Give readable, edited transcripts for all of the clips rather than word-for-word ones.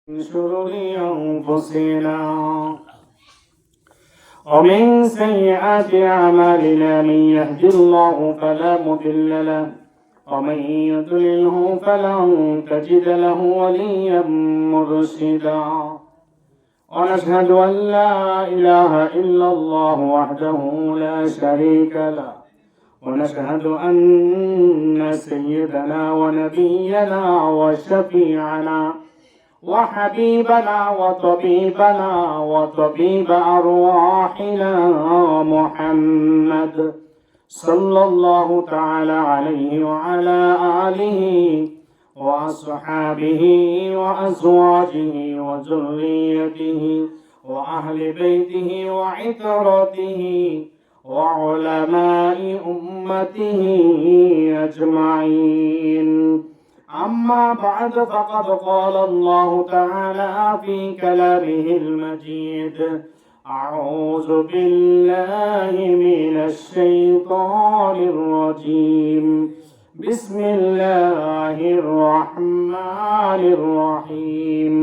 من شرور أنفسنا ومن سيئات أعمالنا من يهد الله فلا مضل له ومن يضلله فلن تجد له وليا مرشدا ونشهد أن لا إله إلا الله وحده لا شريك له ونشهد أن سيدنا ونبينا وشفيعنا وحبيبنا وطبيب أرواحنا محمد صلى الله تعالى عليه وعلى آله وأصحابه وأزواجه وذريته وأهل بيته وعترته وعلماء أمته أجمعين. أما بعد فقد قال الله تعالى في كلامه المجيد: أعوذ بالله من الشيطان الرجيم. بسم الله الرحمن الرحيم.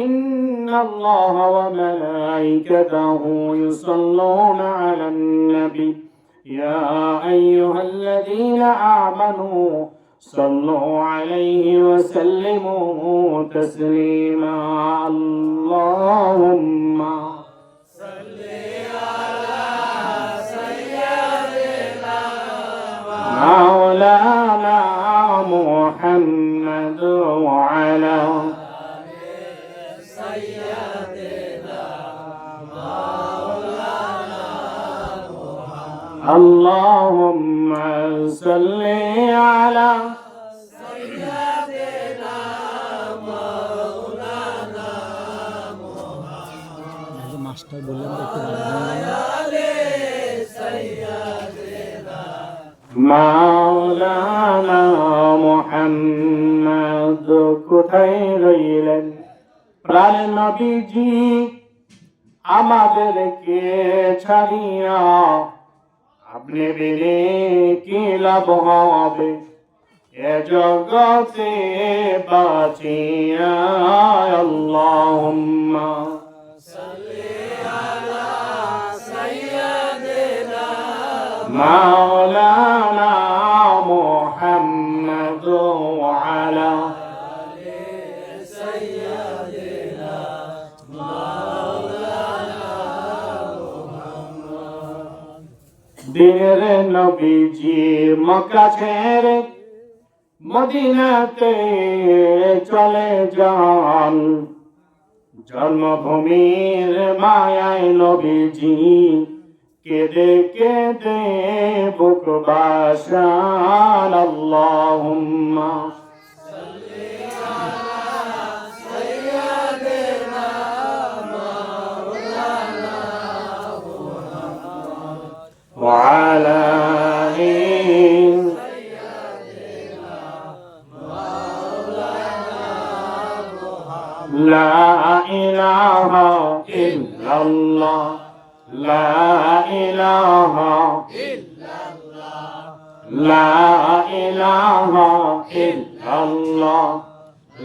إن الله وملائكته يصلون على النبي يا أيها الذين آمنوا صلوا عليه وسلموا تسليما. اللهم صل على سيدنا مولانا محمد وعلى سيدنا مولانا محمد. اللهم صل على سيدنا مولانا محمد master বললেন একটু মাওলানা মুহাম্মদ। কোথায় রইলেন প্রাণের নবীজি, আমাদেরকে ছাড়িয়া আপনি বিনে কি লাভ হবে এ জগতে বাঁচিয়া। আল্লাহুম্মা সাল্লি আলা সাইয়্যিদিনা মাওলানা মুহাম্মদ ওয়া আলা আলি সাইয়্যিদিনা মাওলানা মুহাম্মদ। দিনের নবীজি মক্কা ছেড়ে মদিনাতে চলে যান, জন্মভূমির মায়ায় নবীজি কেঁদে কেঁদে বুক বাসান। আল্লাহুম্মা সাল্লি আলা সাইয়্যিদিনা মাওলানা মুহাম্মদ ওয়া আলা লা ইলাহা ইল্লাল্লাহ লা ইলাহা ইল্লাল্লাহ লা ইলাহা ইল্লাল্লাহ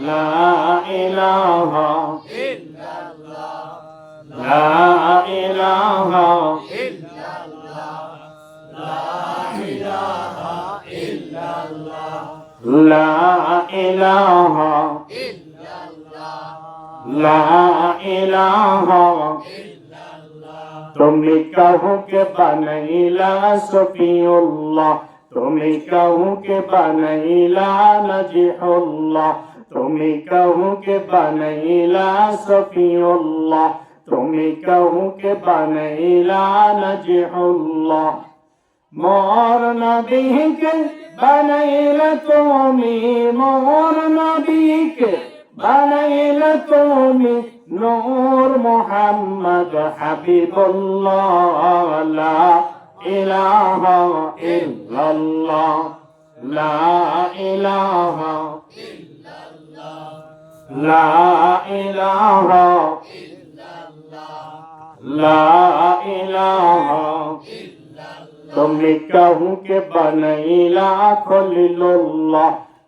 লা ইলাহা ইল্লাল্লাহ লা ইলাহা ইল্লাল্লাহ লা ইলাহা ইল্লাল্লাহ লা ইলাহা লা ইলাহা ইল্লাল্লাহ। তুমি কাহুকে বানাইলা সফিউল্লাহ, তুমি কাহুকে বানাইলা নাজিহুল্লাহ, তুমি কাহুকে বানাইলা সফিউল্লাহ, তুমি কাহুকে বানাইলা নাজিহুল্লাহ। মোর নবীকে বানাইলা তুমি, মোর নবীকে বানাইলা তুমি নূর মুহাম্মদ হাবিবুল্লাহ। লা ইলাহা ইল্লাল্লাহ লা ইলাহা ইল্লাল্লাহ লা ইলাহা ইল্লাল্লাহ লা ইলাহা ইল্লাল্লাহ। তুমি কাহুকে বানাইলা খলিলুল্লাহ,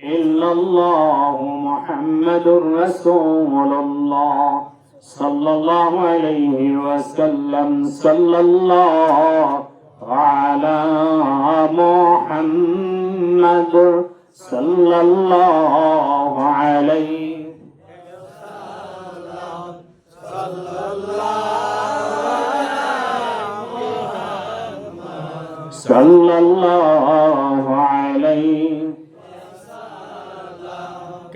إلا الله محمد رسول الله صلى الله عليه وسلم صلى الله على محمد صلى الله عليه صلى الله عليه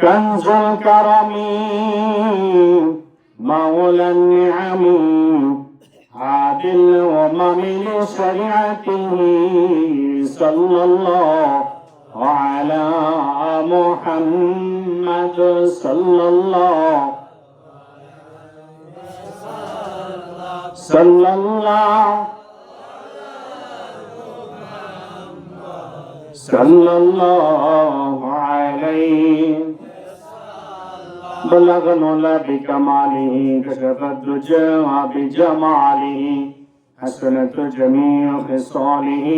كنز الكرم مولى النعم هادي الأمم لشريعته صلى الله على محمد صلى الله صلى الله صلى الله عليه بلغ العلا بكماله كشف الدجى بجماله حسنت جميع خصاله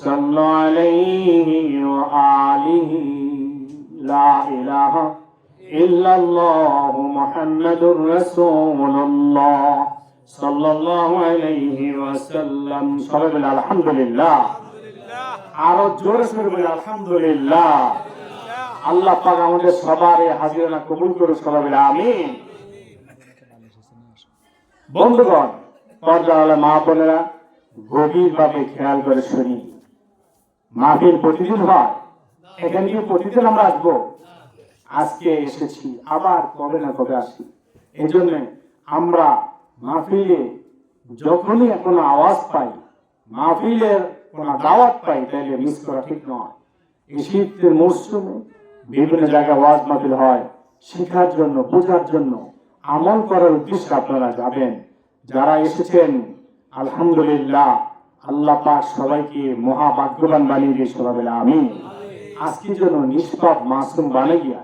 صلى عليه وآله لا إله إلا الله محمد رسول الله صلى الله عليه وسلم صلى الحمد لله আরো জোরে সরে বলি আলহামদুলিল্লাহ। আল্লাহ পাক আমাদের সবার হাজিরানা কবুল করুন, সবাই বলে আমিন। বন্ধুগণ, পর্দাওয়ালা মা বোনেরা, গভীরভাবে খেয়াল করে শুনি। মাহফিল প্রতিদিন হয়, এখানে কি প্রতিদিন আমরা আসবো? আজকে এসেছি, আবার কবে না কবে আসি। এই জন্য আমরা মাহফিলে যখনই কোনো আওয়াজ পাই, মাহফিলের কোনো দাওয়াত পাই, তাহলে মিস করা ঠিক নয়। এই শীতের মৌসুমে বিভিন্ন জায়গায় ওয়াজ মাহফিল হয়, শেখার জন্য, বোঝার জন্য, আমল করার উদ্দেশ্যে আপনারা যাবেন। যারা এসেছেন আলহামদুলিল্লাহ, আল্লাহ পাক সবাইকে মহাভাগ্যবান বানিয়ে দিয়ে সবাই বলে আমিন। আজকে জন্য নিষ্পাপ মাসুম বানাইয়া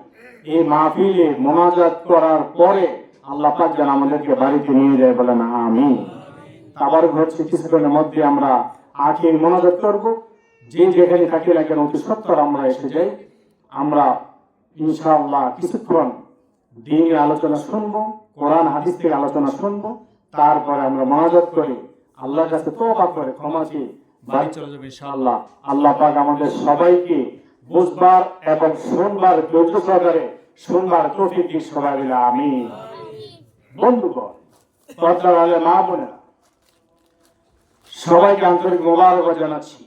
এই মাহফিলে মোনাজাত করার পরে আল্লাহ পাক যেন আমাদেরকে বাড়িতে নিয়ে যায়, বলেন আমিন। আবার হচ্ছে কিছুক্ষণের মধ্যে আমরা আগে মোনাজাত করব। যে যেখানে থাকি না কেন অতি সত্তর আমরা এসে যাই। আমরা ইনশাআল্লাহ কিছুক্ষণ দ্বীনের আলোচনা শুনবো, কোরআন হাদিস থেকে আলোচনা শুনবো, তারপরে আমরা মোনাজাত করে আল্লাহর কাছে তওবা করে ক্ষমা চেয়ে বাড়ি চলে যাবো ইনশাআল্লাহ। আল্লাহ পাক আমাদের সবাইকে বুঝবার এবং শুনবার ধৈর্য সহকারে শুনবার তৌফিক দিন, সবাই মিলে আমিন। বন্ধুগণ, পর্দার আলে মা বোনেরা, সবাইকে আন্তরিক মোবারকবাদ জানাচ্ছি।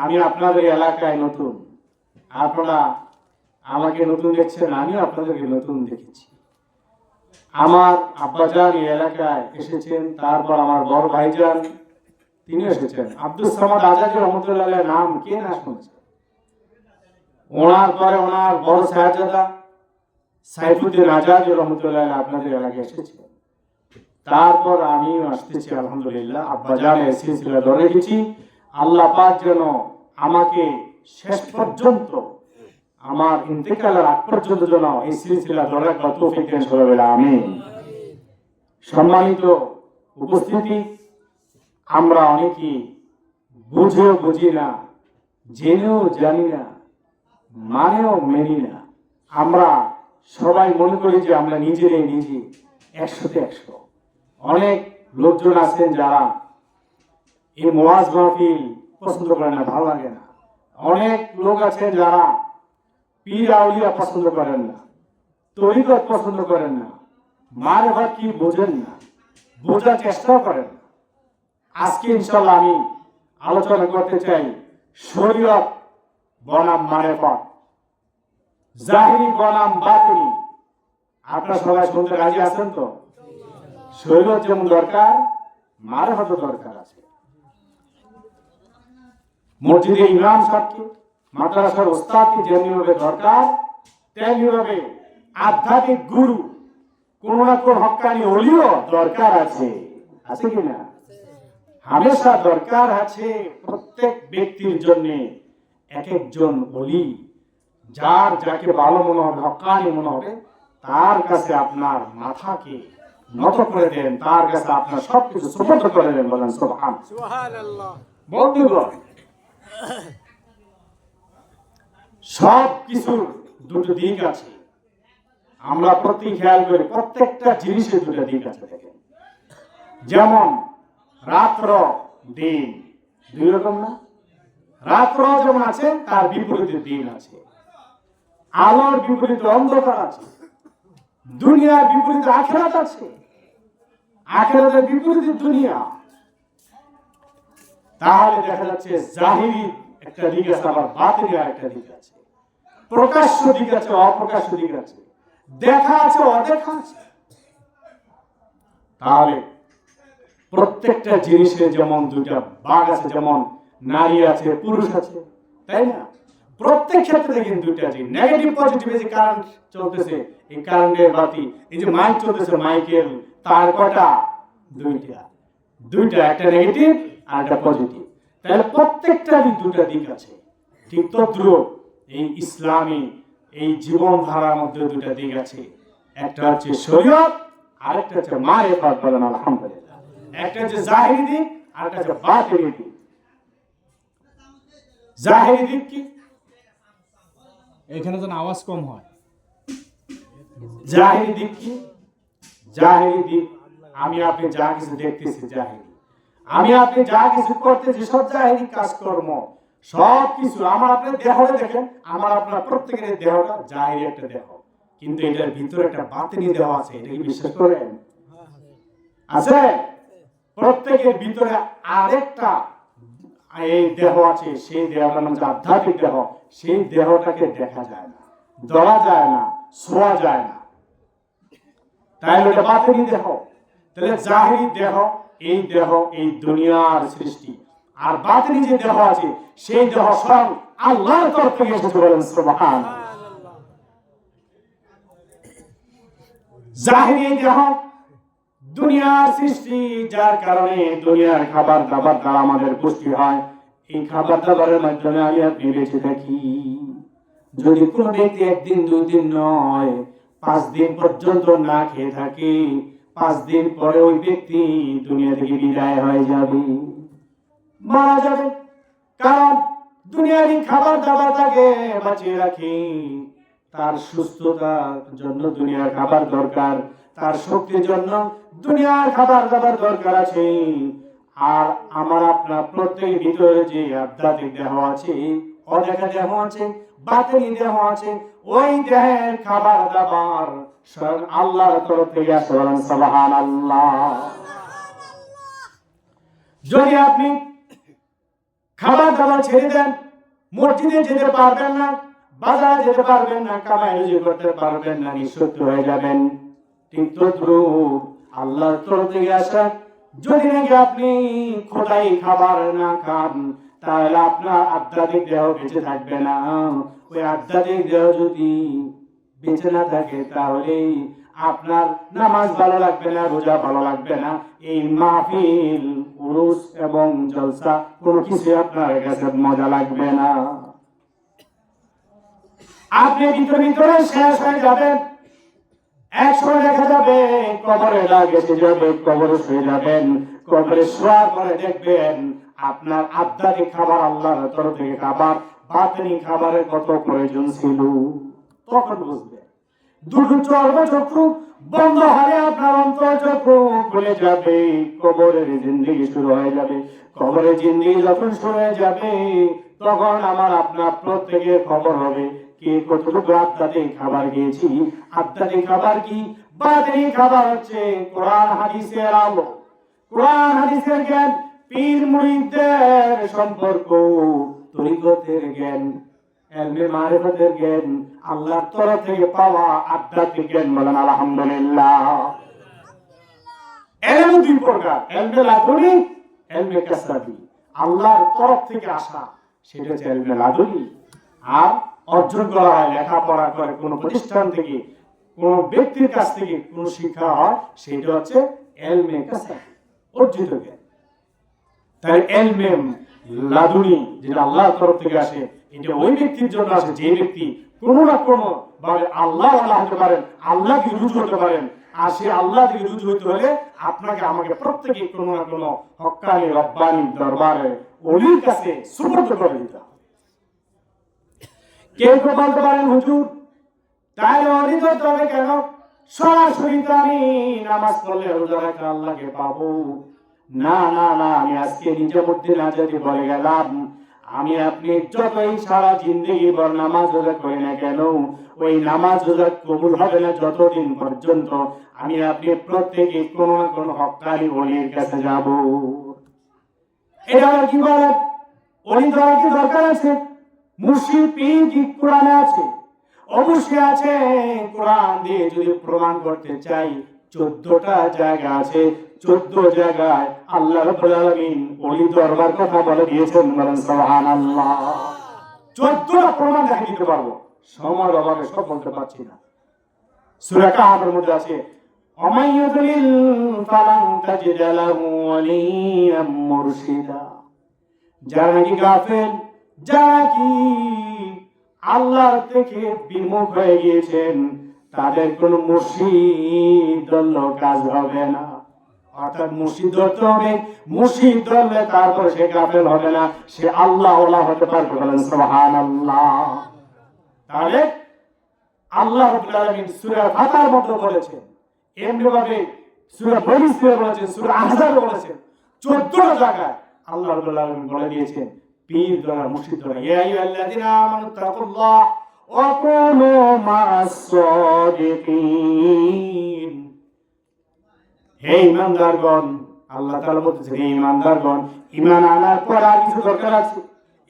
আমি আপনাদের এলাকায় নতুন, আপনারা আমাকে নতুন দেখছেন, আমি আপনাদেরকে নতুন দেখেছি। আমার আব্বাজান এই এলাকায় এসেছেন, তারপর আমার বড় ভাইজান তিনি এসেছেন। আব্দুল সামাদ আজাদি রহমতুল্লাহ নাম কে না শুনছে? ওনার পরে ওনার বড় সাহেবজাদা সাইফুদ্দিন আজাদি রহমতুল্লাহ আপনাদের এলাকায় এসেছেন। তারপর আমিও আসতেছি আলহামদুলিল্লাহ। আব্বাজানের সিলসিলা ধরে রেখেছি। আল্লাহ পাক যেন আমাকে শেষ পর্যন্ত, আমার ইন্তেকালের আগ পর্যন্ত যেন এই সিলসিলা ধরে রাখবার তৌফিক দেন, সবাই বলে আমিন। সম্মানিত উপস্থিতি, আমরা অনেকেই বুঝেও বুঝি না, জেনেও জানি না, মানেও মেনি না। আমরা সবাই মনে করি যে আমরা নিজেরাই নিজে 100তে 100। অনেক লোকজন আছেন যারা এই ওয়াজ মাহফিল পছন্দ করেন না, ভালো লাগে না। অনেক লোক আছেন যারা পীর আউলিয়া পছন্দ করেন না, তরিকত পছন্দ করেন না, মারেফাত কি বোঝেন না, বোঝার চেষ্টাও করেন না। আজকে ইনশাআল্লাহ আমি আলোচনা করতে চাই শরীয়ত বনাম মারেফাত, জাহিরি বনাম বাতিনি। আপনারা সবাই শুনতে রাজি আছেন তো? শরীয়ত যেমন দরকার, মারেফাতও দরকার আছে। মসজিদে ইমাম সাহেবকে, মাদ্রাসার ওস্তাদকে যেমনিভাবে দরকার, তেমনিভাবে আধ্যাত্মিক গুরু, কোন না কোন হক্কানি ওলিও দরকার আছে। আছে কিনা? হামেশা দরকার আছে প্রত্যেক ব্যক্তির জন্য এক একজন ওলি। যার যাকে ভালো মনে হবে, হক্কানি মনে হবে, তার কাছে আপনার মাথাকে নত করে দেন, তার কাছে আপনার সবকিছু সুপর্দ করে দেন, বলেন সুবহানাল্লাহ। বন্ধুগণ, সব কিছুর দুটো দিক আছে। আমরা প্রত্যেক খেয়াল করি প্রত্যেকটা জিনিসের দুটো দিক আছে। দেখেন, যেমন রাত্র দিন দুই রকম না? রাত্র যেমন আছে তার বিপরীতে দিন আছে, আলোর বিপরীতে অন্ধকার আছে, দুনিয়ার বিপরীতে আখিরাত আছে, আখিরাতের বিপরীতে দুনিয়া। তাহলে দেখা যাচ্ছে জাহিরি একটা দিক আছে, আবার বাতিনি একটা দিক আছে, প্রকাশ্য দিক আছে, অপ্রকাশ্য দিক আছে, দেখা আছে, অদেখা আছে। তাহলে প্রত্যেকটা জিনিসের যেমন দুইটা ভাগ আছে, যেমন নারী আছে, পুরুষ আছে, তাই না? প্রত্যেক ক্ষেত্রে দেখেন দুইটা জিনিস, নেগেটিভ পজিটিভ। এই যে কারেন্ট চলতেছে, এই কারেন্টের বাতি, এই যে মাইক চলতেছে, মাইকের তার কটা? দুইটা, একটা নেগেটিভ আর একটা পজিটিভ। তাহলে প্রত্যেকটারই দুটা দিক আছে। ঠিক তদ্রুপ এই ইসলামী এই জীবনধারার মধ্যে দুটা দিক আছে, একটা হচ্ছে শরীয়ত, আরেকটা হচ্ছে মারিফাত। বলেন আলহামদুলিল্লাহ। একটা হচ্ছে জাহিরি দিক, আরেকটা হচ্ছে বাতিনি দিক। জাহিরি দিক কি? এখানে যেন আওয়াজ কম হয়। জাহিরি দিক কি? জাহিরি দিক আমি আপনি যা কিছু দেখতেছি জাহিরি, আমি আপনি যা কিছু করতেছি সব জাহিরি কাজকর্ম, সব কিছু। আমার আপনার দেহটা দেখেন, আমার আপনার প্রত্যেকের দেহটা জাহিরি একটা দেহ, কিন্তু এটার ভিতরে একটা বাতিনি দেহ আছে। এটা কি বিশ্বাস করেন? আছে। প্রত্যেকের ভিতরে আরেকটা এই দেহ আছে, সেই দেহটা মানে আধ্যাত্মিক দেহ। সেই দেহটাকে দেখা যায় না, ধরা যায় না, ছোঁয়া যায় না, তাই ওটা বাতিনি দেহ। তাহলে জাহিরি দেহ, এই দেহ এই দুনিয়ার সৃষ্টি, আর বাতিনি যে দেহ আছে সেই দেহ স্বয়ং আল্লাহর তরফ থেকে এসেছে। বলেন সুবহানাল্লাহ। জাহিরি দেহ দুনিয়ার সৃষ্টি, যার কারণে দুনিয়ার খাবার দাবার দ্বারা আমাদের পুষ্টি হয়। এই খাবার দাবারের মাধ্যমে আমি আপনি বেঁচে থাকি। যদি কোনো ব্যক্তি একদিন দুই দিন নয় 5 দিন পর্যন্ত না খেয়ে থাকে, 5 দিন পরে ওই ব্যক্তি দুনিয়া থেকে বিদায় হয়ে যাবে, মারা যাবে। কারণ দুনিয়ারই খাবার দাবার তাকে বাঁচিয়ে রাখে। তার সুস্থতার জন্য দুনিয়ার খাবার দরকার, তার শক্তির জন্য দুনিয়ার খাবার দাবার দরকার আছে। আর আমার আপনার প্রত্যেকের ভিতরে যে আধ্যাত্মিক দেহ আছে, অদেখা দেহ আছে, বাতিনি দেহ আছে, ওই দেহের খাবার দাবার স্বয়ং আল্লাহর তরফ থেকে আসে। বলেন সুবহানাল্লাহ। যদি আপনি খাবার দাবার ছেড়ে দেন, মসজিদে যেতে পারবেন না, বাজারে যেতে পারবেন না, কামাই রুজি করতে পারবেন না, নিঃশক্ত হয়ে যাবেন। ঠিক তদ্রুপ আল্লাহর তরফ থেকে আসা যদি নাকি আপনি খোদাই খাবার না খান, তাহলে আপনার আধ্যাত্মিক দেহ বেঁচে থাকবে না। ওই আধ্যাত্মিক দেহ যদি বেঁচে না থাকে, তাহলে আপনার নামাজ ভালো লাগবে না, রোজা ভালো লাগবে না, এই মাহফিল উরুস এবং জলসা কোনো কিছু আপনার কাছে মজা লাগবে না। আপনি ভিতরে শেষ হয়ে যাবেন। একসময় দেখা যাবে কবরে এসে যাবে, কবরে শুয়ে যাবেন। কবরে শোয়ার পরে দেখবেন আপনার আধ্যাত্মিক খাবার আল্লাহর তরফ থেকে খাবার, বাতিনি খাবারের কত প্রয়োজন ছিল। তখন বুঝবে দুটো চক্ষু বন্ধ হয়ে আপনার অন্তর চক্ষু খুলে যাবে, কবরের জিন্দেগি শুরু হয়ে যাবে। কবরের জিন্দেগি যখন শুরু হয়ে যাবে, তখন আমার আপনার প্রত্যেকের খবর হবে কে কতটুকু আধ্যাত্মিক খাবার খেয়েছি। আধ্যাত্মিক খাবার কি? বাতিনি খাবার হচ্ছে কোরআন হাদিসের আলো, কোরআন হাদিসের জ্ঞান, পীর মুরিদদের সম্পর্ক, তরিকতের জ্ঞান, ইলমে মারিফতের জ্ঞান, আল্লাহর তরফ থেকে পাওয়া আধ্যাত্মিক জ্ঞান। বলেন আলহামদুলিল্লাহ। ইলম দুই প্রকার, ইলমে লাদুনি, ইলমে কাসাবি। আল্লাহর তরফ থেকে আসা সেটা হচ্ছে ইলমে লাদুনি, আর অর্জন করা হয় লেখাপড়া করে কোনো প্রতিষ্ঠান থেকে, কোন ব্যক্তির কাছ থেকে কোন শিক্ষা হয়, সেটা হচ্ছে ইলমে কাসাবি, অর্জিত জ্ঞান। তাই ইলমে লাদুনি যেটা আল্লাহর তরফ থেকে আসে, এটা ওই ব্যক্তির জন্য আসে যে ব্যক্তি কোনো না কোনো ভাবে আল্লাহ হতে পারেন, আল্লাহকে রুজু হতে পারেন। আর সে আল্লাহ থেকে রুজু হতে হলে আপনাকে আমাকে প্রত্যেকে কোনো না কোনো হক্কানি রব্বানি দরবারে ওলির কাছে সুপর্দ করে দিতে হবে। কেউ কেউ বলতে পারেন হুজুর তাহলে অলি ধরতে হবে কেন? সরাসরি তো আমি নামাজ পড়লে রোজা রাখলে আল্লাহকে পাবো। না না না, আমি আজকে নিজের মধ্যে না যদি বলে গেলাম, আমি আপনি যতই সারা জিন্দগি ভর নামাজ রোজা করি না কেন, ওই নামাজ রোজা কবুল হবে না যতদিন পর্যন্ত আমি আপনি প্রত্যেকে কোনো না কোনো হক্কানি ওলির কাছে যাব। এটা কি বলে? ওলি ধরা কি দরকার আছে? মুর্শিদ পীর কি কোরআনে আছে? অবশ্যই আছে। কোরআন দিয়ে যদি প্রমাণ করতে চাই 14টা জায়গা আছে, 14 জায়গায় আল্লাহ রাব্বুল আলামিন ওলি দরবার কথা বলে দিয়েছেন। বলেন সুবহানাল্লাহ। 14টা প্রমাণ দেখিয়ে দিতে পারবো, সময়ের অভাবে সব বলতে পারছি না। সূরা কাহফের মধ্যে আছে অমাইয়ুদলিল ফালান তাজিদ লাহু ওয়ালিয়াম মুরশিদা। যারা নাকি গাফেল, যারা কি আল্লাহর থেকে বিমুখ হয়ে গিয়েছেন, তাদের কোন মুর্শিদ ধরলেও কাজ হবে না। অর্থাৎ মুর্শিদ ধরতে হবে, মুর্শিদ ধরলে তারপর সে গাফেল হবে না, সে আল্লাহ ওয়ালা হতে পারবে। বলেন সুবহানাল্লাহ। তাহলে আল্লাহ রাব্বুল আলামিন সূরা ফাতিহার মধ্যে বলেছেন, এমনি ভাবে সূরা বনী ইসরাঈল বলেছেন, সূরা আহজাব বলেছেন, 14টা জায়গায় আল্লাহ রাব্বুল আলামিন বলে দিয়েছেন পীর দ্বারা মুর্শিদ দ্বারা ইয়া আইয়ুহাল্লাযিনা আমানু তাকুল্লাহ ওয়া কুনু মা'আস সাদিকিন। হে ঈমানদারগণ, আল্লাহ তাআলা বলতেছেন হে ঈমানদারগণ, ঈমান আনার পর আর কিছু দরকার আছে?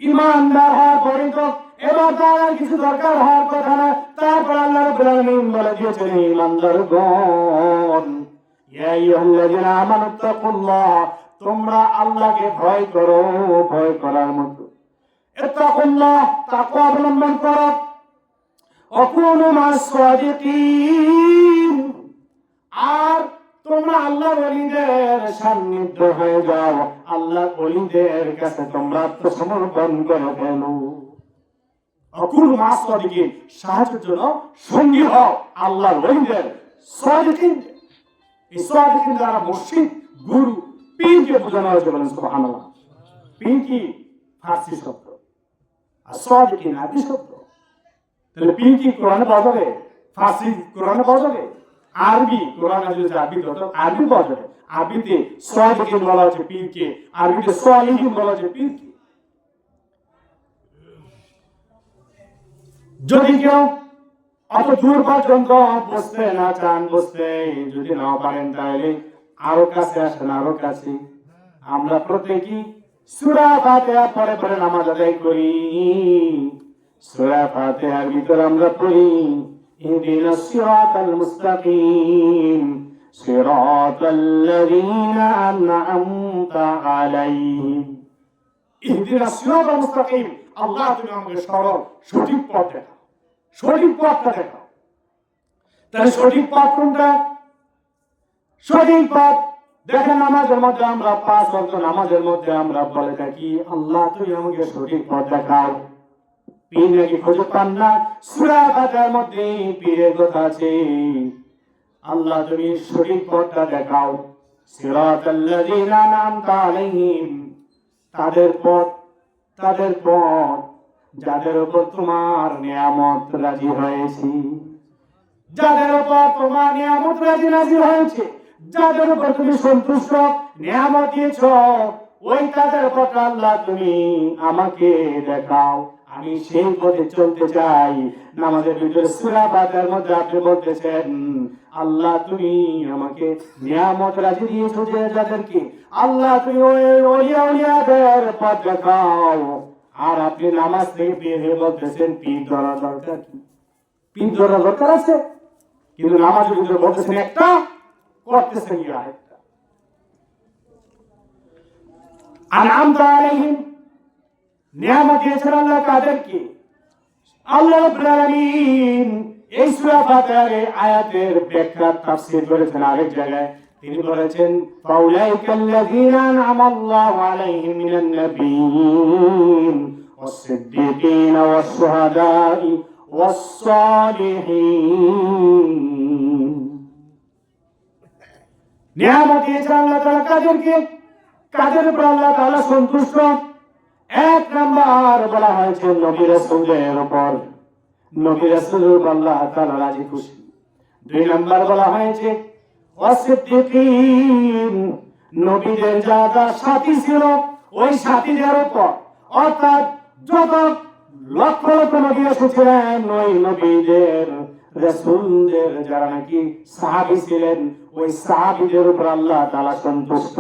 ঈমানদার হওয়ার পরে তো এবার তার আর কিছু দরকার হওয়ার কথা না। তারপর আল্লাহ রাব্বুল আলামিন বলে দিয়েছেন হে ঈমানদারগণ, ইয়া আইয়ুহাল্লাযিনা আমানু তাকুল্লাহ, তোমরা আল্লাহকে ভয় করো, ভয় করার মতো ইত্তাকুল্লাহ, তাকওয়া অবলম্বন করো। ওয়াকুনু মা'আস সাদিকিন, আর তোমরা আল্লাহর ওলিদের সান্নিধ্য হয়ে যাও, আল্লাহর ওলিদের কাছে তোমরা আত্মসমর্পণ করে ফেলো। ওয়াকুনু মা'আস সাদিকিন, সাহায্যের জন্য সঙ্গী হও আল্লাহর ওলিদের, সাদিকিন। এই সাদিকিন যারা মুর্শিদ, গুরু, পীরকে বোঝানো হয়েছে। বলেন সুবহানাল্লাহ। পীর কি ফার্সি শব্দ, আর সাদিকিন আরবি শব্দ। তাহলে পীর কি কোরআনে পাওয়া যাবে? ফার্সি কোরআনে পাওয়া যাবে? আরবি কোরআনে যদি আরবি হতো আরবি পাওয়া যাবে। আরবিতে সাদিকিন বলা হচ্ছে পীরকে, আরবিতে সালিহিন বলা হচ্ছে পীরকে। যদি কেউ অত দূর পর্যন্ত বসতে না চান, বসতে যদি না পারেন, তাহলে আরো কাছে আসেন, আরো কাছে। আমরা প্রত্যেকই সূরা ফাতিহা পড়ে পড়ে নামাজ আদায় করি। সূরা ফাতিহার ভিতর আমরা পড়ি ইহদিনাস সিরাতাল মুস্তাকিম সিরাতাল্লাযীনা আন'আমতা আলাইহিম। ইহদিনাস সিরাতাল মুস্তাকিম, আল্লাহ তুমি আমাকে সরল সঠিক পথ দেখাও, সঠিক পথটা দেখাও। তাহলে সঠিক পথ কোনটা? সঠিক পথ দেখেন নামাজের মধ্যে আমরা 5 ওয়াক্ত নামাজের মধ্যে আমরা বলে থাকি আল্লাহ তুমি আমাকে সঠিক পথ দেখাও। পীর নাকি খুঁজে পান না? সূরা ফাতিহার মধ্যে পীরের কথা আছে, আল্লাহ তুমি সঠিক পথটা দেখাও। সিরাতাল্লাযীনা আন'আমতা আলাইহিম, তাদের পথ, তাদের পথ যাদের উপর তোমার নিয়ামত রাজি হয়েছে, যাদের উপর তোমার নিয়ামত রাজি নাজিল হয়েছে, যাদের উপর তুমি সন্তুষ্ট নিয়ামত দিয়েছো, ওই তাদের পথ আল্লাহ তুমি আমাকে দেখাও, আমি সেই পথে চলতে চাই। নামাজের ভিতরে সূরা ফাতিহার মধ্যে আপনি বলতেছেন আল্লাহ তুমি আমাকে নিয়ামত রাজি দিয়েছো যে যাদেরকে, আল্লাহ তুমি ওই ওলিয়াদের পথ দেখাও। আর আপনি নামাজ থেকে বের হয়ে বলতেছেন পীর ধরা দরকার। কি পীর ধরা দরকার আছে? কিন্তু নামাজের ভিতরে বলতেছেন একটা, করতেছেন আরেকটা। আন'আমতা আলাইহিম, নিয়ামত দিয়েছেন আল্লাহ কাদেরকে? আল্লাহ রাব্বুল আলামিন এই সূরা ফাতিহার আয়াতের ব্যাখ্যা তাফসীর করেছেন আরেক জায়গায়। তিনি বলেছেন ফাউলাইকাল্লাযীনা আন'আমাল্লাহু আলাইহিম মিনান নাবিয়্যিন ওয়াস-সিদ্দীকিনা ওয়াস-শুহাদা'i ওয়াস-সালিহিন। নিয়ামত দিয়েছেন আল্লাহ তাআলা কাদেরকে? কাদের উপর আল্লাহ তাআলা সন্তুষ্ট? 1 নাম্বার বলা হয়েছে নবী রাসূলের উপর। নবী রাসূলের উপর আল্লাহ তাআলা রাজি খুশি। 2 নাম্বার বলা হয়েছে ওয়াসিদ্দিকিন, নবীদের যারা সাথী ছিল ওই সাথীদের উপর, অর্থাৎ যত লক্ষ লক্ষ নবী এসেছিলেন ওই নবীদের রাসূলদের যারা নাকি সাহাবী ছিলেন ওই সাহাবীদের উপর আল্লাহ তাআলা সন্তুষ্ট।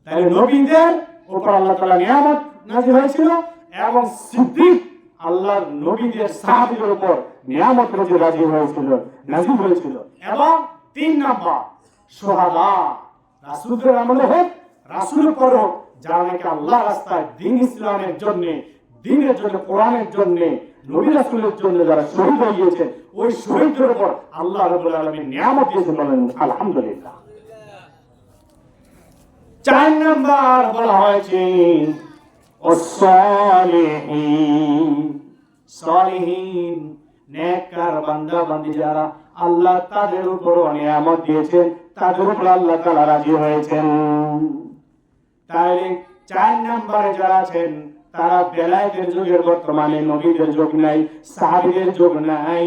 তাই নবীদের উপর আল্লাহ তাআলা নিয়ামত নাযিল হয়েছিল এবং সিদ্দিক আল্লাহর নবীদের সাহাবীদের উপর নিয়ামত নাযিল হয়েছিল। এবং 3 নাম্বার শুহাদা, রাসূলের আমলে হোক রাসূলের পর হোক, যারা নাকি আল্লাহর রাস্তায় দ্বীন ইসলামের জন্য, দ্বীনের জন্য, কোরআনের জন্য, নবী রাসূলের জন্য যারা শহীদ হয়ে গিয়েছেন ওই শহীদদের উপর আল্লাহ রাব্বুল আলামিন নিয়ামত দিয়েছেন, বলেন আলহামদুলিল্লাহ। 4 নাম্বার বলা হয়েছে সালিহিন, নেককার বান্দা বান্দি যারা আল্লাহ তাদের উপর নিয়ামত দিয়েছেন, তাদের উপর আল্লাহ তাআলা রাজি হয়েছেন। তাহলে 4 নম্বরে যারা আছেন তারা বেলায়েতের যুগের, বর্তমানে নবীদের যুগ নাই, সাহাবীদের যুগ নাই,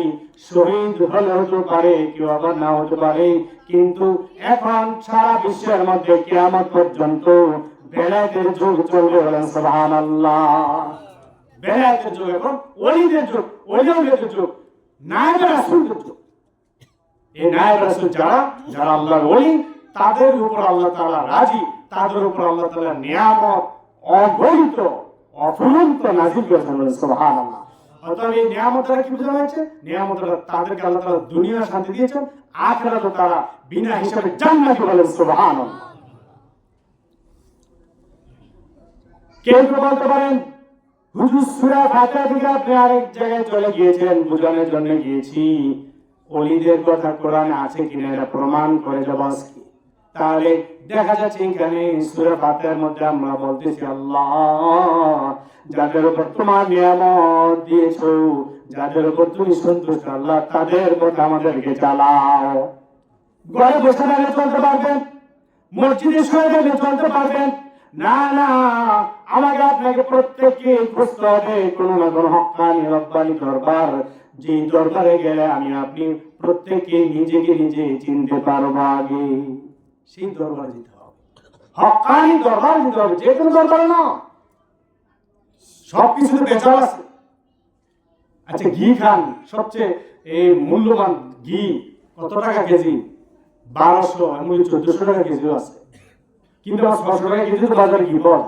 শহীদ হলে হতে পারে, কেউ আবার না হতে পারে, কিন্তু এখন সারা বিশ্বের মধ্যে কিয়ামত পর্যন্ত বেলায়েতের যুগ চলবে, বলেন সুবহানাল্লাহ। বেলায়েতের যুগ এবং ওলিদের যুগ, ওলিদের যুগ, নায়েব রাসূলের যুগ। এই নায়েব রাসূল যারা আল্লাহর ওলি, তাদের উপর আল্লাহ তাআলা রাজি, তাদের উপর আল্লাহ তাআলা নিয়ামত অগণিত অফুরন্ত নাযিল করেছেন, সুবহানাল্লাহ। অতএব এই নিয়ামত দ্বারা কি বোঝানো হয়েছে? নিয়ামত দ্বারা তাদেরকে আল্লাহ তাআলা দুনিয়া শান্তি দিয়েছেন, আখিরাতে তারা বিনা হিসাবে জান্নাতে, বলেন সুবহানাল্লাহ। কেউ বলতে পারেন হুজুর সূরা ফাতিহা থেকে আপনি আরেক জায়গায় চলে গিয়েছেন, বোঝানোর জন্য গিয়েছি, ওলিদের কথা কোরআনে আছে কিনা এটা প্রমাণ করে যাব আজকে। তাহলে দেখা যাচ্ছে এখানে সূরা ফাতিহার মধ্যে আমরা বলতেছি আল্লাহ যাদের উপর তোমার নিয়ামত দিয়েছো, যাদের উপর তুমি সন্তুষ্ট আল্লাহ তাদের মধ্যে আমাদেরকে চালাও। ঘরে বসে থাকলে চলতে পারবেন, মসজিদে শুয়ে থাকলে চলতে পারবেন না, না, আমাকে আপনাকে প্রত্যেককে খুঁজতে হবে কোনো না কোনো হক্কানি রব্বানি দরবার, যে দরবারে গেলে আমি আপনি প্রত্যেকে নিজেকে নিজে চিনতে পারবো। আগে সেই দরবারে যেতে হবে, হক্কানি দরবার যেতে হবে, যে কোনো দরবারে না। সবকিছুতে বেচাল আছে। আচ্ছা, ঘি খান, সবচেয়ে এই মূল্যবান ঘি কত টাকা কেজি? 1200, এমনকি 1400 টাকা কেজিও আছে, কিন্তু 600 টাকা কেজি তো বাজারে ঘি পাওয়া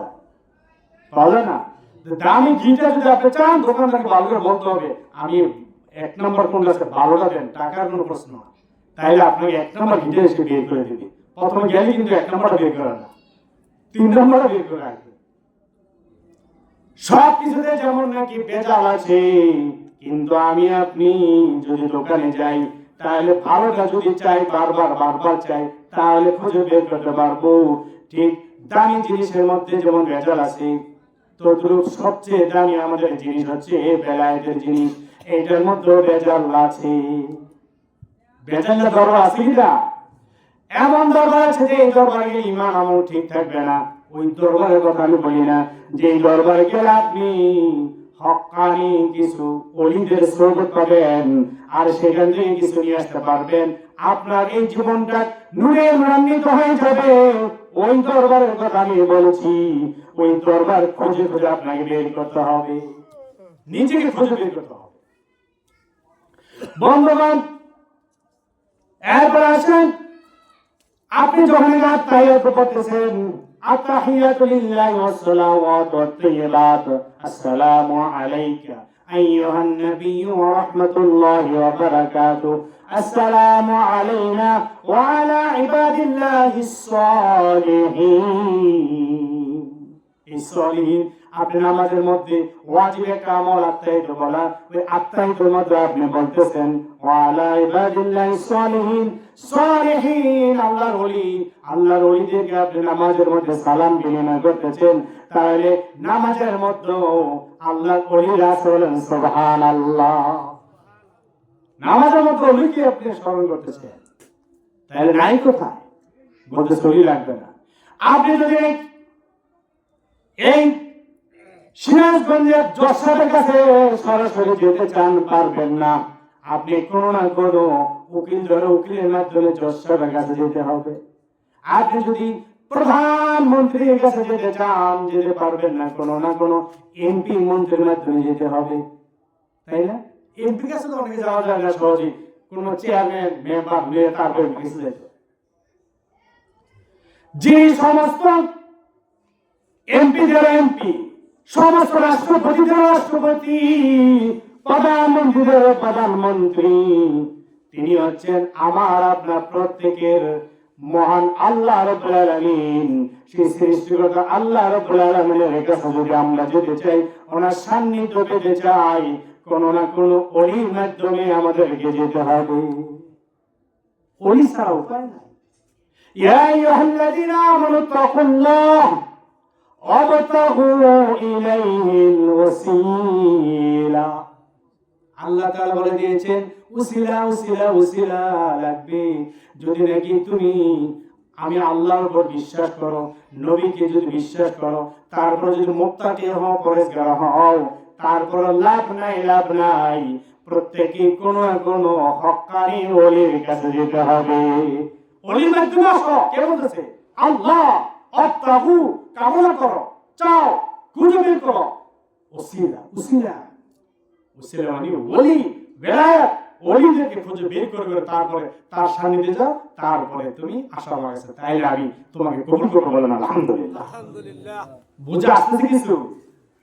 যায় না। দামি ঘিটা যদি আপনি চান, দোকানদারকে ভালো করে বলতে হবে আমি 1 নম্বর কোনটা আছে ভালোটা দেন, টাকার কোনো প্রশ্ন না। তাইলে আপনাকে 1 নম্বর ঘিটা এসে বের করে দিবে। প্রথমে গেলে কিন্তু 1 নম্বরটা বের করে না, 3 নম্বরটা বের করে রাখবে। সব কিছুতে যেমন নাকি ভেজাল আছে, কিন্তু আমি আপনি যদি দোকানে যাই তাহলে ভালোটা যদি চাই, বারবার চাই, তাহলে খুঁজে বের করতে পারবো। ঠিক দামি জিনিসের মধ্যে যেমন ভেজাল আছে, তদ্রূপ সবচেয়ে দামি আমাদের জিনিস হচ্ছে বেলায়েতের জিনিস, এটার মধ্যে ভেজাল আছে। ভেজালের দরবার আছে কিনা? এমন দরবার আছে যে এই দরবারে গেলে ঈমান আমল ঠিক থাকবে না। ওই দরবারের কথা আমি বলি না, যে এই দরবারে গেলে আপনি হক্কানি কিছু ওলিদের সোহবত পাবেন আর সেখান থেকে কিছু নিয়ে আসতে পারবেন, আপনার এই জীবনটা নূরে নূরান্বিত হয়ে যাবে। ওই দরবারের কথা আমি বলছি, ওই দরবার খুঁজে খুঁজে আপনাকে বের করতে হবে, নিজেকে খুঁজে বের করতে হবে। বন্ধুগণ, এরপর আসেন, আপনি যখন আত্তাহিয়াত পড়তেছেন, আত্তাহিয়াতু লিল্লাহি ওয়াস সালাওয়াতু ওয়াত তাইয়্যিবাত, আসসালামু আলাইকা আইয়ুহান নাবিয়্যু ওয়া রাহমাতুল্লাহি ওয়া বারাকাতুহু, আসসালামু আলাইনা ওয়া আলা ইবাদিল্লাহিস সালিহিন। এই সালিহিন আপনি নামাজের মধ্যে ওয়াজিবে কামল আত্তাহিয়াত বলা, ওই আত্তাহিয়াতের মধ্যে আপনি বলতেছেন ওয়া আলা ইবাদিল্লাহিস সালিহিন, সালিহিন আল্লাহর ওলি, আল্লাহর ওলিদেরকে আপনি নামাজের মধ্যে সালাম বিনিময় করতেছেন, তাহলে নামাজের মধ্যে আল্লাহর ওলিরা বলেন সুবহানাল্লাহ। নামাজের মধ্যে ওলিকে আপনি স্মরণ করতেছেন, তাহলে নাই কোথায় বলতে শরীর লাগবে না। আপনি যদি এই সিরাজগঞ্জের জসাদের কাছে সরাসরি যেতে চান, পারবেন না, আপনি কোনো না কোনো উকিল ধরে উকিলের মাধ্যমে জসাদের কাছে যেতে হবে। আপনি যদি প্রধানমন্ত্রীর কাছে যেতে চান, যেতে পারবেন না, কোনো না কোনো এমপি মন্ত্রীর মাধ্যমে যেতে হবে, তাই না? এমপি কাছে তো অনেকে যাওয়া যায় না সহজে, কোনো চেয়ারম্যান মেম্বার নিয়ে তারপরে কিছু যেতে। যে সমস্ত এমপি যারা এমপি, সমস্ত রাষ্ট্রপতিদের রাষ্ট্রপতি, প্রধানমন্ত্রীদের প্রধানমন্ত্রী, তিনি হচ্ছেন আমার আপনার প্রত্যেকের মহান আল্লাহ রাব্বুল আলামিন। সেই সৃষ্টিকর্তা আল্লাহ রাব্বুল আলামিনের কাছে যদি আমরা যেতে চাই, ওনার সান্নিধ্য পেতে চাই, কোন না কোন ওলির মাধ্যমে আমাদেরকে যেতে হবে। ওলি ছাড়া উপায় নাই। ইয়া আইয়ুহাল্লাযীনা আমানু তাকুল্লাহ ওয়াবতাগু ইলাইহিল ওয়াসিলা। আল্লাহ তাআলা বলে দিয়েছেন উসিলা উসিলা উসিলা লাগবে। যদি নাকি তুমি আমি আল্লাহর উপর বিশ্বাস করো, নবীকে যদি বিশ্বাস করো, তারপর যদি মুত্তাকি হও, পরহেজগার হও, তারপর লাভ নাই, লাভ নাই। প্রত্যেকে কোনো না কোনো হক্কানি ওলির কাছে যেতে হবে। ওলির মাধ্যমে আসো, কে বলতেছে? আল্লাহ। আত্তাহু, কামনা করো, চাও, খুঁজে বের করো। উসিলা উসিলা উসিলা মানে ওলি, বেলায়েত। ওলিদেরকে খুঁজে বের করে তারপরে তার সান্নিধ্যে যাও, তারপরে তুমি আসো আমার কাছে, তাইলে আমি তোমাকে কবুল করবো। বলেন আলহামদুলিল্লাহ। আলহামদুলিল্লাহ। বুঝে আসতেছে কিছু?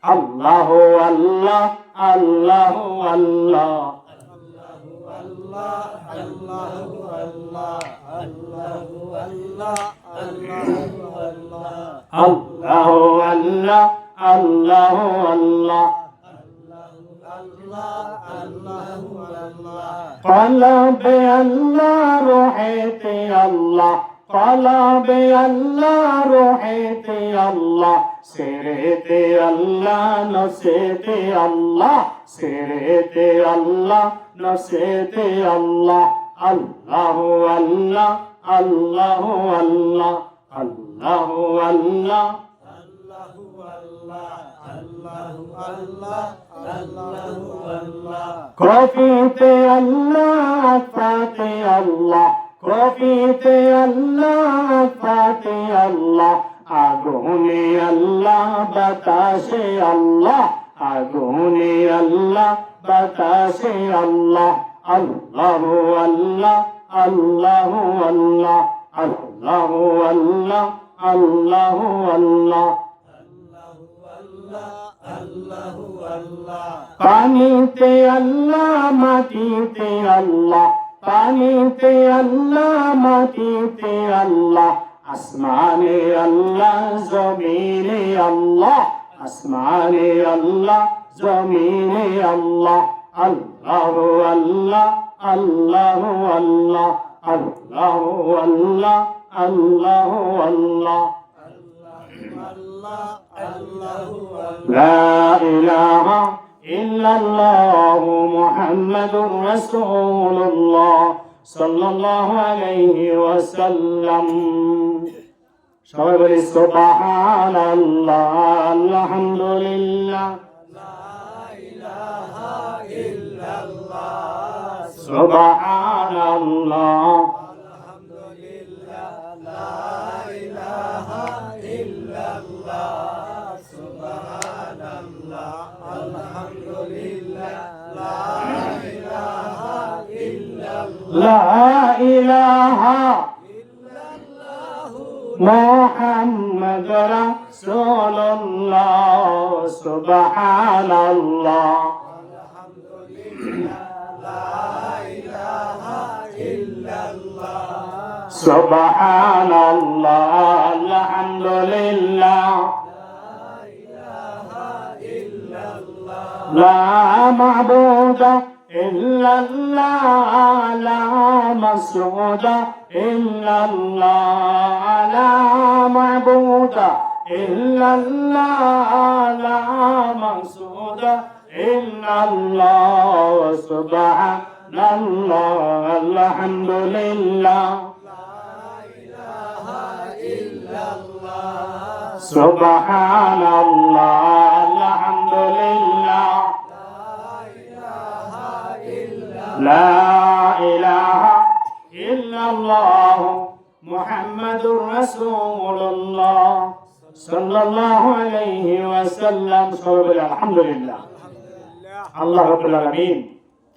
আল্লাহ আল্লাহ আল্লাহ আল্লাহ আল্লাহ আল্লাহ আল্লাহ আল্লাহ আল্লাহ আল্লাহ আল্লাহ আল্লাহ আল্লাহ কলবে আল্লাহ রোহেতে আল্লাহ, কলবে আল্লাহ রোহেতে আল্লাহ, সেরেতে আল্লাহ নসেতে আল্লাহ, সেরেতে আল্লাহ নসেতে আল্লাহ। আল্লাহ আল্লাহ আল্লাহ আল্লাহ আল্লাহ আল্লাহ কফিতে আল্লাহ ফাতে আল্লাহ, কফিতে আল্লাহ ফাতে আল্লাহ, আগুনে আল্লাহ বাতাসে আল্লাহ, আগুনে আল্লাহ বাতাসে আল্লাহ। আল্লাহ আল্লাহ আল্লাহ আল্লাহ আল্লাহ আল্লাহ আল্লাহ আল্লাহ পানিতে আল্লাহ মাটিতে আল্লাহ, পানিতে আল্লাহ মাটিতে আল্লাহ, আসমানে আল্লাহ জমিনে আল্লাহ, আসমানে আল্লাহ জমিনে আল্লাহ। আল্লাহ আল্লাহ আল্লাহ আল্লাহ আল্লাহ আল্লাহ আল্লাহ আল্লাহ لا إله إلا الله محمد رسول الله صلى الله عليه وسلم সবাই বলি সুবহানাল্লাহ আলহামদুলিল্লাহ লা ইলাহা ইল্লাল্লাহ সুবহানাল্লাহ আলহামদুলিল্লাহ লা ইলাহা ইল্লাল্লাহ সুবহানাল্লাহ আলহামদুলিল্লাহ লা ইলাহা ইল্লাল্লাহ লা ইলাহা মুহাম্মাদ রাসূলুল্লাহ সুবহানাল্লাহ আলহামদুলিল্লাহ লা ইলাহা ইল্লাল্লাহ সুবহানাল্লাহ আলহামদুলিল্লাহ লা মা'বুদা ইল্লাল্লাহ লা মাসউদা ইল্লাল্লাহ লা মা'বুদা ইল্লাল্লাহ লা মাসউদা ইল্লাল্লাহ সুবহানাল্লাহ আলহামদুলিল্লাহ সুবহানাল্লাহ মুহাম্মাদুর রাসূলুল্লাহ সাল্লাল্লাহু আলাইহি ওয়াসাল্লাম। সবাই বলে আলহামদুলিল্লাহ। আল্লাহ রাব্বুল আলামিন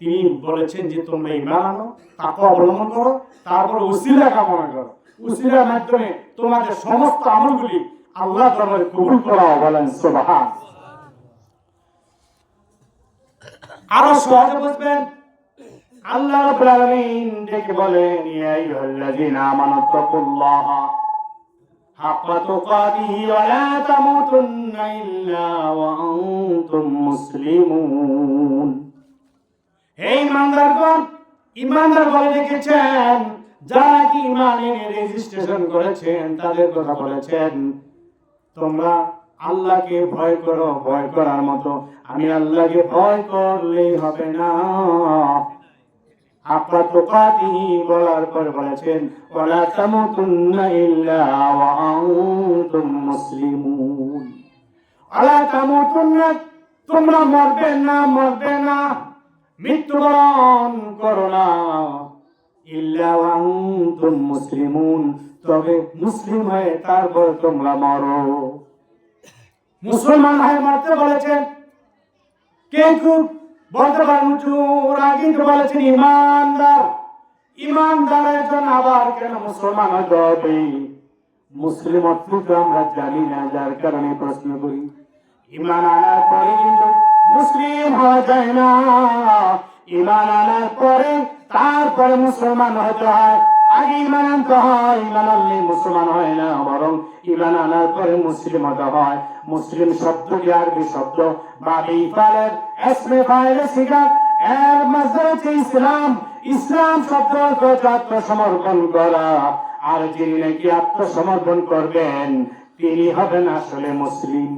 তিনি বলেছেন যে তোমরা ঈমান আনো, তাকওয়া অবলম্বন করো, তারপর উসিলা কামনা করো। উসিলার মাধ্যমে তোমাদের সমস্ত আমলগুলি আল্লাহর দরবারে কবুল করা বলেন সুবহান। আরো সহজে বুঝবেন, আল্লাহ রাব্বুল আলামিন ডেকে বলেন ইয়া আইয়ুহাল্লাযীনা আমানু তাকুল্লাহা হাক্কা তুকাতিহি ওয়া লা তামুতুন্না ইল্লা ওয়া আনতুম মুসলিমুন। হে ঈমানদারগণ, ঈমানদার বলে ডেকেছেন যারা কি ঈমানের রেজিস্ট্রেশন করেছেন তাদের কথা বলেছেন তোমরা আল্লাহকে ভয় করো। ভয় করার মতো আমি আল্লাহকে ভয় করলেই হবে না। হাক্কা তুকাতিহি বলার পর বলেছেন ওয়ালা তামুতুন্না ইল্লা ওয়া আনতুম মুসলিমুন। ওয়ালা তামুতুন্না, তোমরা মরবে না, মৃত্যুবরণ করো না, ইল্লা ওয়া আনতুম মুসলিমুন, তবে মুসলিম হয়ে তারপর তোমরা মরো। মুসলমান হয়ে মরতে বলেছেন, কিন্তু বলতে পারেন ওরা কিন্তু বলেছেন ইমানদার। ইমানদারের জন্য আবার কেন মুসলমান হতে হবে? মুসলিম অর্থ তো আমরা জানি না, যার কারণে প্রশ্ন করি। ইমান আনার পরে কিন্তু মুসলিম হওয়া যায় না। ইমান আনার পরে তারপরে মুসলমান হতে হয়। আগে ইমান আনতে হয়, ইমান আনলে মুসলমান হয় না, বরং ইমান আনার পরে মুসলিম হতে হয়। মুসলিম শব্দটি আরবি শব্দ, বাবি ফালের ইসমে ফাইলে সিগাত এর মাঝে হচ্ছে ইসলাম। ইসলাম শব্দ অর্থ আত্মসমর্পণ করা। আর যিনি নাকি আত্মসমর্পণ করবেন তিনি হবেন আসলে মুসলিম।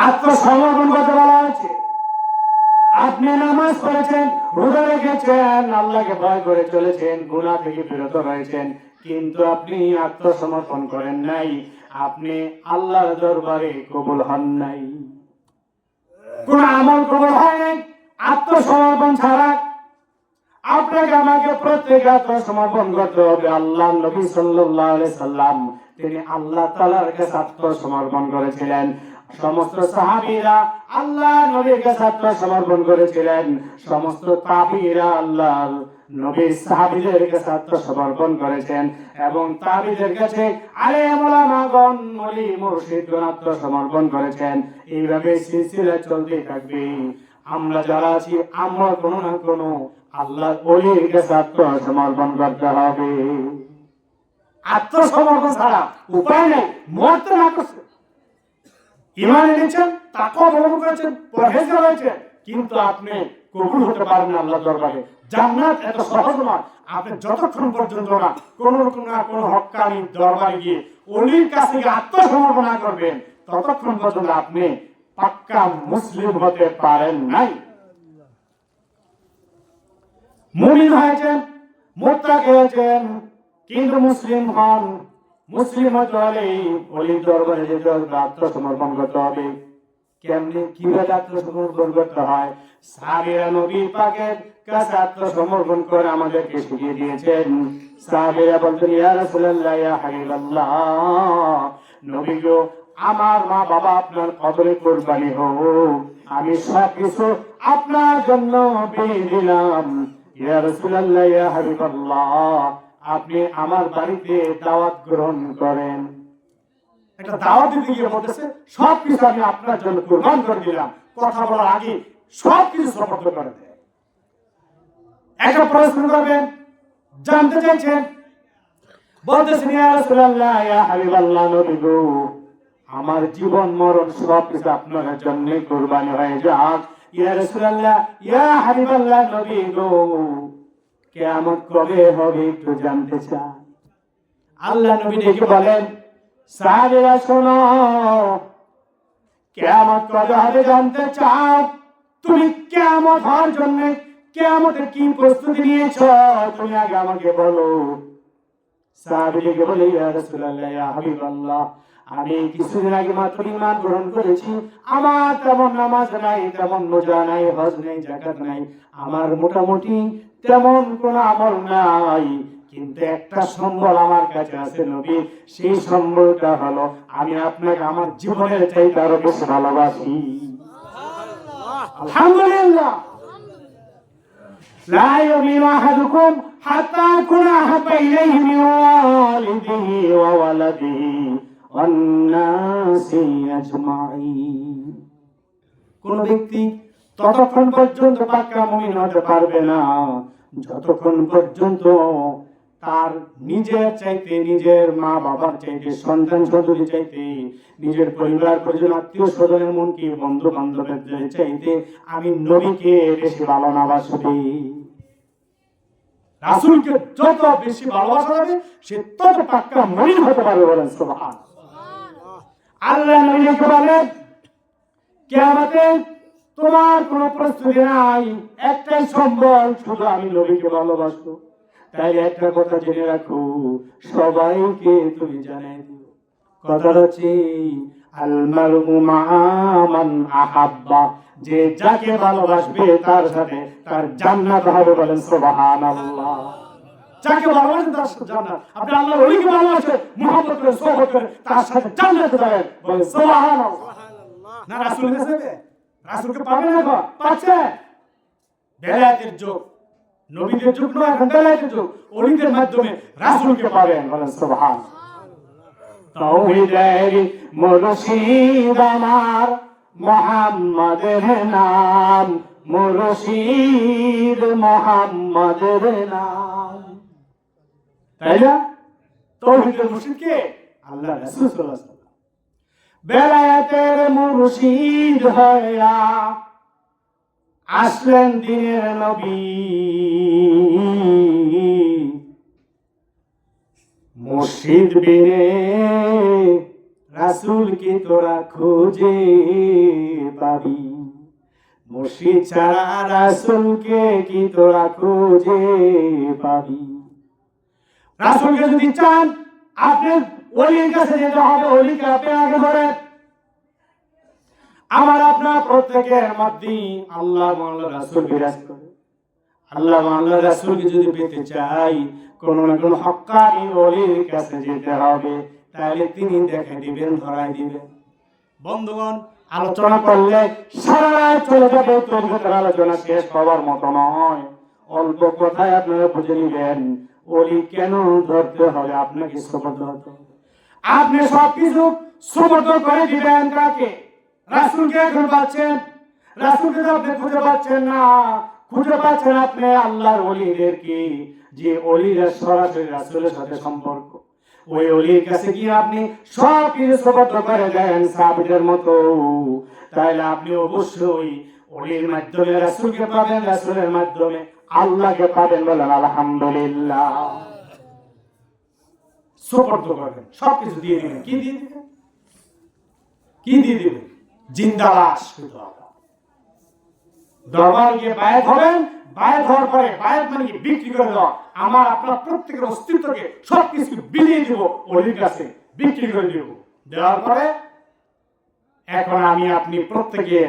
আত্মসমর্পণ করতে বলা হয়েছে। আপনি নামাজ পড়েছেন, রোজা রেখেছেন, আল্লাহকে ভয় করে চলেছেন, গুনাহ থেকে বিরত রয়েছেন, কিন্তু আপনি আত্মসমর্পণ করেন নাই, আপনি আল্লাহর দরবারে কবুল হন নাই। কোন আমল কবুল হয় নাই আত্মসমর্পণ ছাড়া। আপনাকে আমাকে প্রত্যেকে আত্মসমর্পণ করতে হবে। আল্লাহ নবী সাল্লাল্লাহু আলাইহি সাল্লাম তিনি আল্লাহ তাআলার কাছে আত্মসমর্পণ করেছিলেন। সমস্ত সাহাবীরা আল্লাহ নবীর কাছে আত্মসমর্পণ করেছিলেন। সমস্ত তাবিঈরা আল্লাহর নবীর সাহাবীদের কাছে আত্মসমর্পণ করেছেন এবং তাবিঈদের কাছে আলেম ওলামাগণ ওলি মুর্শিদগণ আত্মসমর্পণ করেছেন। এইভাবে সিলসিলা চলতে থাকবে। আমরা যারা আছি আমরা কোনো না কোনো আল্লাহর ওলির কাছে আত্মসমর্পণ করতে হবে। আত্মসমর্পণ ছাড়া উপায় নেই। মরতে না করছে, ঈমান এনেছেন, তাকওয়া অবলম্বন করেছেন, পরহেজগার হয়েছেন, কিন্তু আপনি কবুল হতে পারেন না আল্লাহর দরবারে। জান্নাত এত সহজ নয়। আপনি যতক্ষণ পর্যন্ত না কোন রকম না কোন হক্কানি দরবারে গিয়ে ওলির কাছে গিয়ে আত্মসমর্পণ না করবেন ততক্ষণ পর্যন্ত আপনি পাক্কা মুসলিম হতে পারেন নাই। মুমিন হয়েছেন, মুত্তাকি হয়েছেন, কিন্তু মুসলিম হন। মুসলিম হতে হলে ওলির দরবারে যেতে হবে, আত্মসমর্পণ করতে হবে। কেমনি কিভাবে আত্মসমর্পণ করতে হয় সাহাবীরা নবী পাকের কাছে আত্মসমর্পণ করে আমাদেরকে শিখিয়ে দিয়েছেন। সাহাবীরা বলতেন ইয়া রাসূলুল্লাহ, ইয়া হাবিবাল্লাহ, নবী গো, আমার মা বাবা আপনার কবরে কুরবানি হোক, আমি সব কিছু আপনার জন্য দিয়ে দিলাম। ইয়া রাসূলুল্লাহ, ইয়া হাবিবাল্লাহ, আপনি আমার বাড়িতে দাওয়াত গ্রহণ করেন। একটা দাওয়াত দিতে গিয়ে বলতেছে সবকিছু আমি আপনার জন্য কুরবান করে দিলাম। কথা বলার আগে সবকিছু সমর্থ করে দেয়। একটা প্রশ্ন করবেন, জানতে চাইছেন, বলতেছেন ইয়া রাসূলুল্লাহ, ইয়া হাবিবাল্লাহ, নবী গো, আমার জীবন মরণ সবকিছু আপনার জন্য কুরবানি হয়ে যাক। ইয়া রাসূলুল্লাহ, ইয়া হাবিবাল্লাহ, নবী গো, কিয়ামত কবে হবে একটু জানতে চাই। আল্লাহ নবী ডেকে বলেন, সাহাবীরা শোনো, কিয়ামত কবে হবে জানতে চাও? তুমি কিয়ামত হওয়ার জন্য কিয়ামতের কি প্রস্তুতি নিয়েছো তুমি আগে আমাকে বলো। সাহাবী ডেকে বলে, ইয়া রাসূলুল্লাহ, ইয়া হাবিবাল্লাহ, আমি কিছুদিন আগে মাত্র ঈমান গ্রহণ করেছি। আমার তেমন নামাজ নাই, তেমন রোজা নাই, হজ নাই, যাকাত নাই, আমার মোটামুটি তেমন কোন আমল নাই, কিন্তু একটা সম্বল আমার কাছে আছে নবী, সেই সম্বলটা হলো আমি আপনাকে আমার জীবনের চাইতে আরো বেশি ভালোবাসি। আলহামদুলিল্লাহ। লা ইউমিনু আহাদুকুম হাত্তা আকুনা আহাব্বা ইলাইহি মিন ওয়ালিদিহি ওয়া ওয়ালাদিহি ওয়ান নাসি আজমাইন। কোন ব্যক্তি ততক্ষণ পর্যন্ত পাক্কা মুমিন হতে পারবে না যতক্ষণ পর্যন্ত তার নিজের চাইতে, নিজের মা বাবার চাইতে, সন্তান সন্ততি চাইতে, নিজের পরিবার পরিজন আত্মীয় স্বজনের এমনকি বন্ধু বান্ধবের চাইতে আমি নবীকে বেশি ভালোবাসবে। রাসূলকে যত বেশি ভালোবাসা যাবে সে তত পাক্কা মুমিন হতে পারবে। বলেন সুবহানাল্লাহ। আল্লাহ নবীকে বলেন, কিয়ামতে তোমার কোনো প্রস্তুতি নাই, একটাই সম্বল, শুধু আমি নবীকে ভালোবাসবো। তাই একটা কথা জেনে রাখো, সবাইকে তুমি জানাই দিও। কথা হচ্ছে আল মারউ মা মান আহাব্বা, যে যাকে ভালোবাসবে তার সাথে তার জান্নাত হবে। বলেন সুবহানাল্লাহ। যাকে ভালোবাসেন তার সাথে জান্নাত। আপনি আল্লাহর ওলিকে ভালোবাসেন, মুহাব্বত করে, সোহবত করে, তার সাথে জান্নাতে যাবেন। বলেন সুবহানাল্লাহ। না রাসূল কাছে রাসূলকে পাবেন না, পাচ্ছে। বেলায়েতের যুগ, নবীদের যুগ নয়, এখন বেলায়েতের যুগ। ওলিদের মাধ্যমে রাসূলকে পাবেন। বলেন সুবহানাল্লাহ। তাওহীদের মুর্শিদ আমার মুহাম্মাদের নাম, মুর্শিদ মুহাম্মাদের নাম। তাই না? তাওহীদের মুর্শিদ কে? আল্লাহ রাসূল সাল্লাল্লাহু আলাইহি ওয়াসাল্লাম। বেলায়েতের মুর্শিদ হইয়া আসলেন দিনের নবী, মুর্শিদ বিনে রাসূল কি তোরা খুঁজে পাবি, মুর্শিদ ছাড়া রাসূলকে কি তোরা খুঁজে পাবি। রাসূলকে যদি চান আপনি ওলির কাছে যেতে হবে, ওলিকে আপনি আগে ধরেন। আমার আপনার প্রত্যেকের মধ্যে আল্লাহ আল্লাহ রাসূল বিরাজ করে। আল্লাহ আল্লাহ রাসূলকে যদি পেতে চাই, কোন না কোন হক্কানি ওলির কাছে যেতে হবে, তাহলে তিনি দেখাই দিবেন, ধরাই দিবেন। বন্ধুগণ, আলোচনা করলে সারা রাত চলে যাবে, তরিকতের আলোচনা শেষ হওয়ার মতো নয়। অল্প কথায় আপনারা বুঝে নিবেন ওলি কেন ধরতে হবে, আপনাকে সুবদ্ধ হতে হবে। আপনি সবকিছু সুবদ্ধ করে দিবেন কাকে? রাসূলকে এখন পাচ্ছেন, রাসূলকে আপনি খুঁজে পাচ্ছেন না, খুঁজে পাচ্ছেন আপনি আল্লাহর ওলিদেরকে, যে ওলিরা সরাসরি রাসূলের সাথে সম্পর্ক। ওই ওলির কাছে গিয়ে আপনি সব কিছু সুবদ্ধ করে দেন সাহাবীদের মতো, তাহলে আপনি অবশ্যই ওলির মাধ্যমে রাসূলকে পাবেন, রাসূলের মাধ্যমে আল্লাহকে পাবেন। বলেন আলহামদুলিল্লাহ। সুবদ্ধ করবেন, সবকিছু দিয়ে দিবেন। কি দিয়ে দিবেন? কি দিয়ে দিবেন? জিন্দা লাশ। দরবার গিয়ে বায়াত হবেন, বায়াত হওয়ার পরে, বায়াত মানে কি? বিক্রি করে দেওয়া। আমার আপনার প্রত্যেকের অস্তিত্বকে সবকিছু বিলিয়ে দিব ওলির কাছে, বিক্রি করে দিব। দেওয়ার পরে এখন আমি আপনি প্রত্যেকে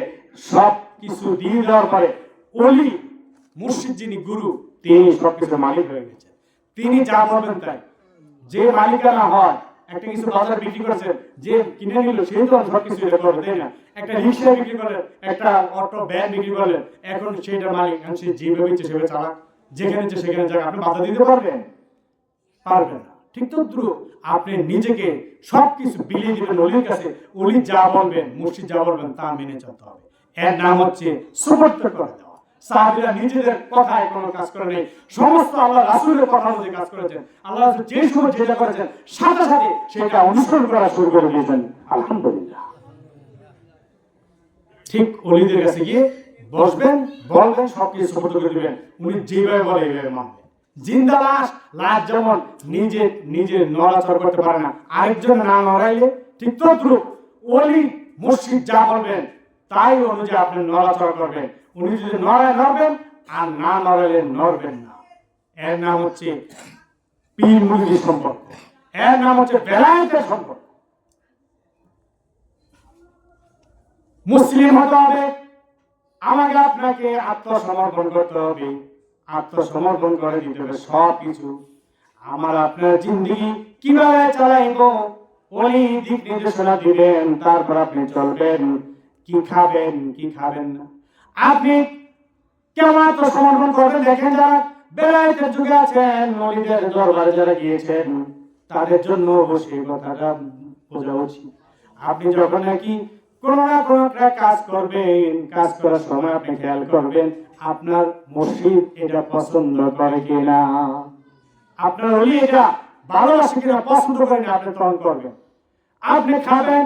সব কিছু দিয়ে দেওয়ার পরে ওলি মুর্শিদ যিনি গুরু, তিনি সবকিছু মালিক হয়ে গেছেন। তিনি যা বলবেন তাই। যে মালিকানা হয়, একটা কিছু বাজার বিক্রি করেছেন, যে কিনে নিল সেই তো সবকিছু এটা করবে, তাই না? একটা রিক্সা বিক্রি করলেন, একটা অটো ভ্যান বিক্রি করলেন, এখন সেটা মালিক, সে যেভাবে ইচ্ছে সেভাবে চালাক, যেখানে ইচ্ছে সেখানে যাক। আপনি বাধা দিতে পারবেন? পারবেন না। ঠিক তো দ্রুত আপনি নিজেকে সবকিছু বিলিয়ে দিবেন ওলির কাছে। ওলি যা বলবেন, মুর্শিদ যা বলবেন তা মেনে চলতে হবে। এর নাম হচ্ছে সুবদ্ধ করে দেওয়া। সাহাবীরা নিজেদের কথায় কোনো কাজ করে নেই, সমস্ত আল্লাহ রাসূলের কথা অনুযায়ী কাজ করেছেন। আল্লাহ রাসূল যে সময় যেটা করেছেন সাথে সাথে সেটা অনুসরণ করা শুরু করে দিয়েছেন। আলহামদুলিল্লাহ। ঠিক ওলিদের কাছে গিয়ে বসবেন, বলবেন, সবকিছু সুবদ্ধ করে দিবেন। উনি যেভাবে বলে এইভাবে মানবেন। জিন্দা লাশ, লাশ যেমন নিজে নিজে নড়াচড়া করতে পারে না, আরেকজন না নড়াইলে ঠিক তদ্রূপ ওলি মুর্শিদ যা বলবেন তাই অনুযায়ী আপনি নড়াচড়া করবেন। উনি যদি নড়ায় নড়বেন, আর না নড়াইলে নড়বেন না। এর নাম হচ্ছে পীর মুরিদি সম্পর্ক, এর নাম হচ্ছে বেলায়েতের সম্পর্ক। মুসলিম হতে হবে, আমাকে আপনাকে আত্মসমর্পণ করতে হবে, আত্মসমর্পণ করে দিতে হবে সব কিছু। আমার আপনার জিন্দগি কিভাবে চালাইবো উনি দিক নির্দেশনা দিবেন, তারপর আপনি চলবেন। কি খাবেন কি খাবেন না, আপনি কেমন আত্মসমর্পণ করবেন। দেখেন যারা বেলায়েতের যুগে আছেন, নবীদের দরবারে যারা গিয়েছেন, তাদের জন্য অবশ্যই কথাটা বোঝা উচিত। আপনি যখন নাকি কোনো না কোনো একটা কাজ করবেন, কাজ করার সময় আপনি খেয়াল করবেন আপনার মুর্শিদ এটা পছন্দ করে কিনা, আপনার ওলি এটা ভালোবাসে কিনা, পছন্দ করে না, আপনি তখন করবেন। আপনি খাবেন,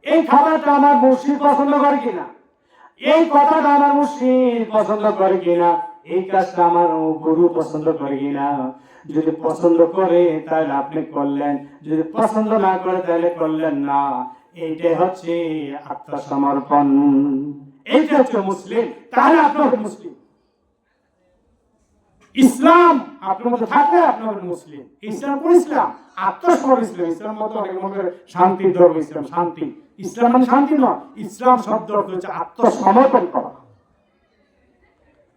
এই খাবারটা আমার মুর্শিদ পছন্দ করে কিনা, এই কথাটা আমার মুর্শিদ পছন্দ করে কিনা, এই কাজটা আমার গুরু পছন্দ করে কিনা। যদি পছন্দ করে তাহলে আপনি করলেন, যদি পছন্দ না করে তাহলে করলেন না। এইটাই হচ্ছে আত্মসমর্পণ, এইটা হচ্ছে মুসলিম। তাহলে আপনার মুসলিম। ইসলাম আপনার মধ্যে থাকলে আপনার মুসলিম। ইসলাম কোন ইসলাম? আত্মসমর্পণ ইসলাম। ইসলাম মতো অনেক মনে করে শান্তির ধর্ম ইসলাম, শান্তি। ইসলাম মানে শান্তি নয়, ইসলাম শব্দ হচ্ছে আত্মসমর্পণ করা।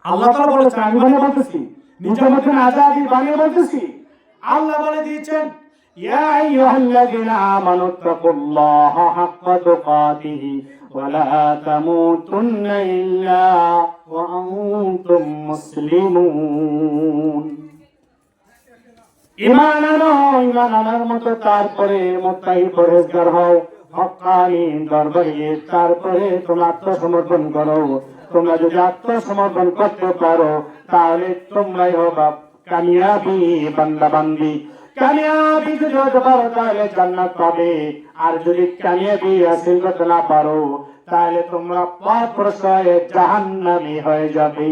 আল্লাহ তাআলা বলেছেন, আমি বলতেছি, নিজের মধ্যে আজাদি বানিয়ে বলতেছি। আল্লাহ বলে দিয়েছেন, ইয়া আইয়ুহাল্লাযীনা আমানু তাকুল্লাহা হাক্কা তুকাতিহি ওয়া লা তামুতুন্না ইল্লা ওয়া আনতুম মুসলিমুন। ঈমান আনার মতো তারপরে মুত্তাকি পরহেজগার হও, হক্কানি দরবারে তারপরে তোমরা আত্মসমর্পণ করো। তোমরা যদি আত্মসমর্পণ করতে পারো তাহলে তোমরাই হবে কামিয়াবি বান্দা বান্দি। কামিয়াবি যদি হতে পারো তাহলে জান্নাত পাবে, আর যদি কামিয়াবি হাসিল করতে না পারো তাহলে তোমরা পথভ্রষ্ট হয়ে জাহান্নামী হয়ে যাবে।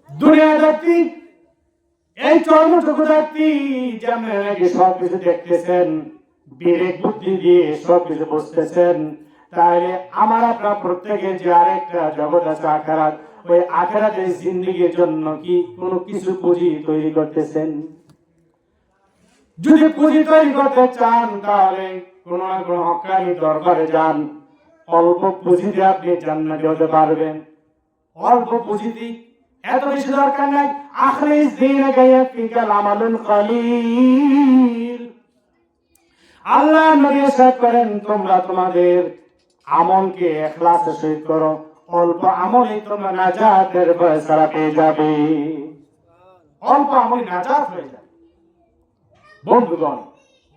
দুনিয়া যাত্রী, এই চর্মটুকু যাত্রী যেমন নাকি সবকিছু দেখতেছেন, বিবেক বুদ্ধি দিয়ে সবকিছু বুঝতেছেন, তাহলে আমার আপনার প্রত্যেকের যে আরেকটা জগৎ আছে আখিরাত, ওই আখিরাতের জিন্দেগির জন্য কি কোনো কিছু পুঁজি তৈরি করতেছেন? যদি পুঁজি তৈরি করতে চান তাহলে কোন না কোন হক্কানি দরবারে যান। অল্প পুঁজিতে আপনি জান্নাতে হতে পারবেন। অল্প পুঁজিতে, এত বেশি দরকার নাই। আখলিস দীনাকা ইয়াকফিকাল আমালুল কলিল। আল্লাহ নবী ইরশাদ করেন, তোমরা তোমাদের আমলকে ইখলাসের সহিত করো, অল্প আমলে তোমরা নাজাতের ফয়সালা পেয়ে যাবে। অল্প আমলে নাজাত হয়ে যাবে। বন্ধুগণ,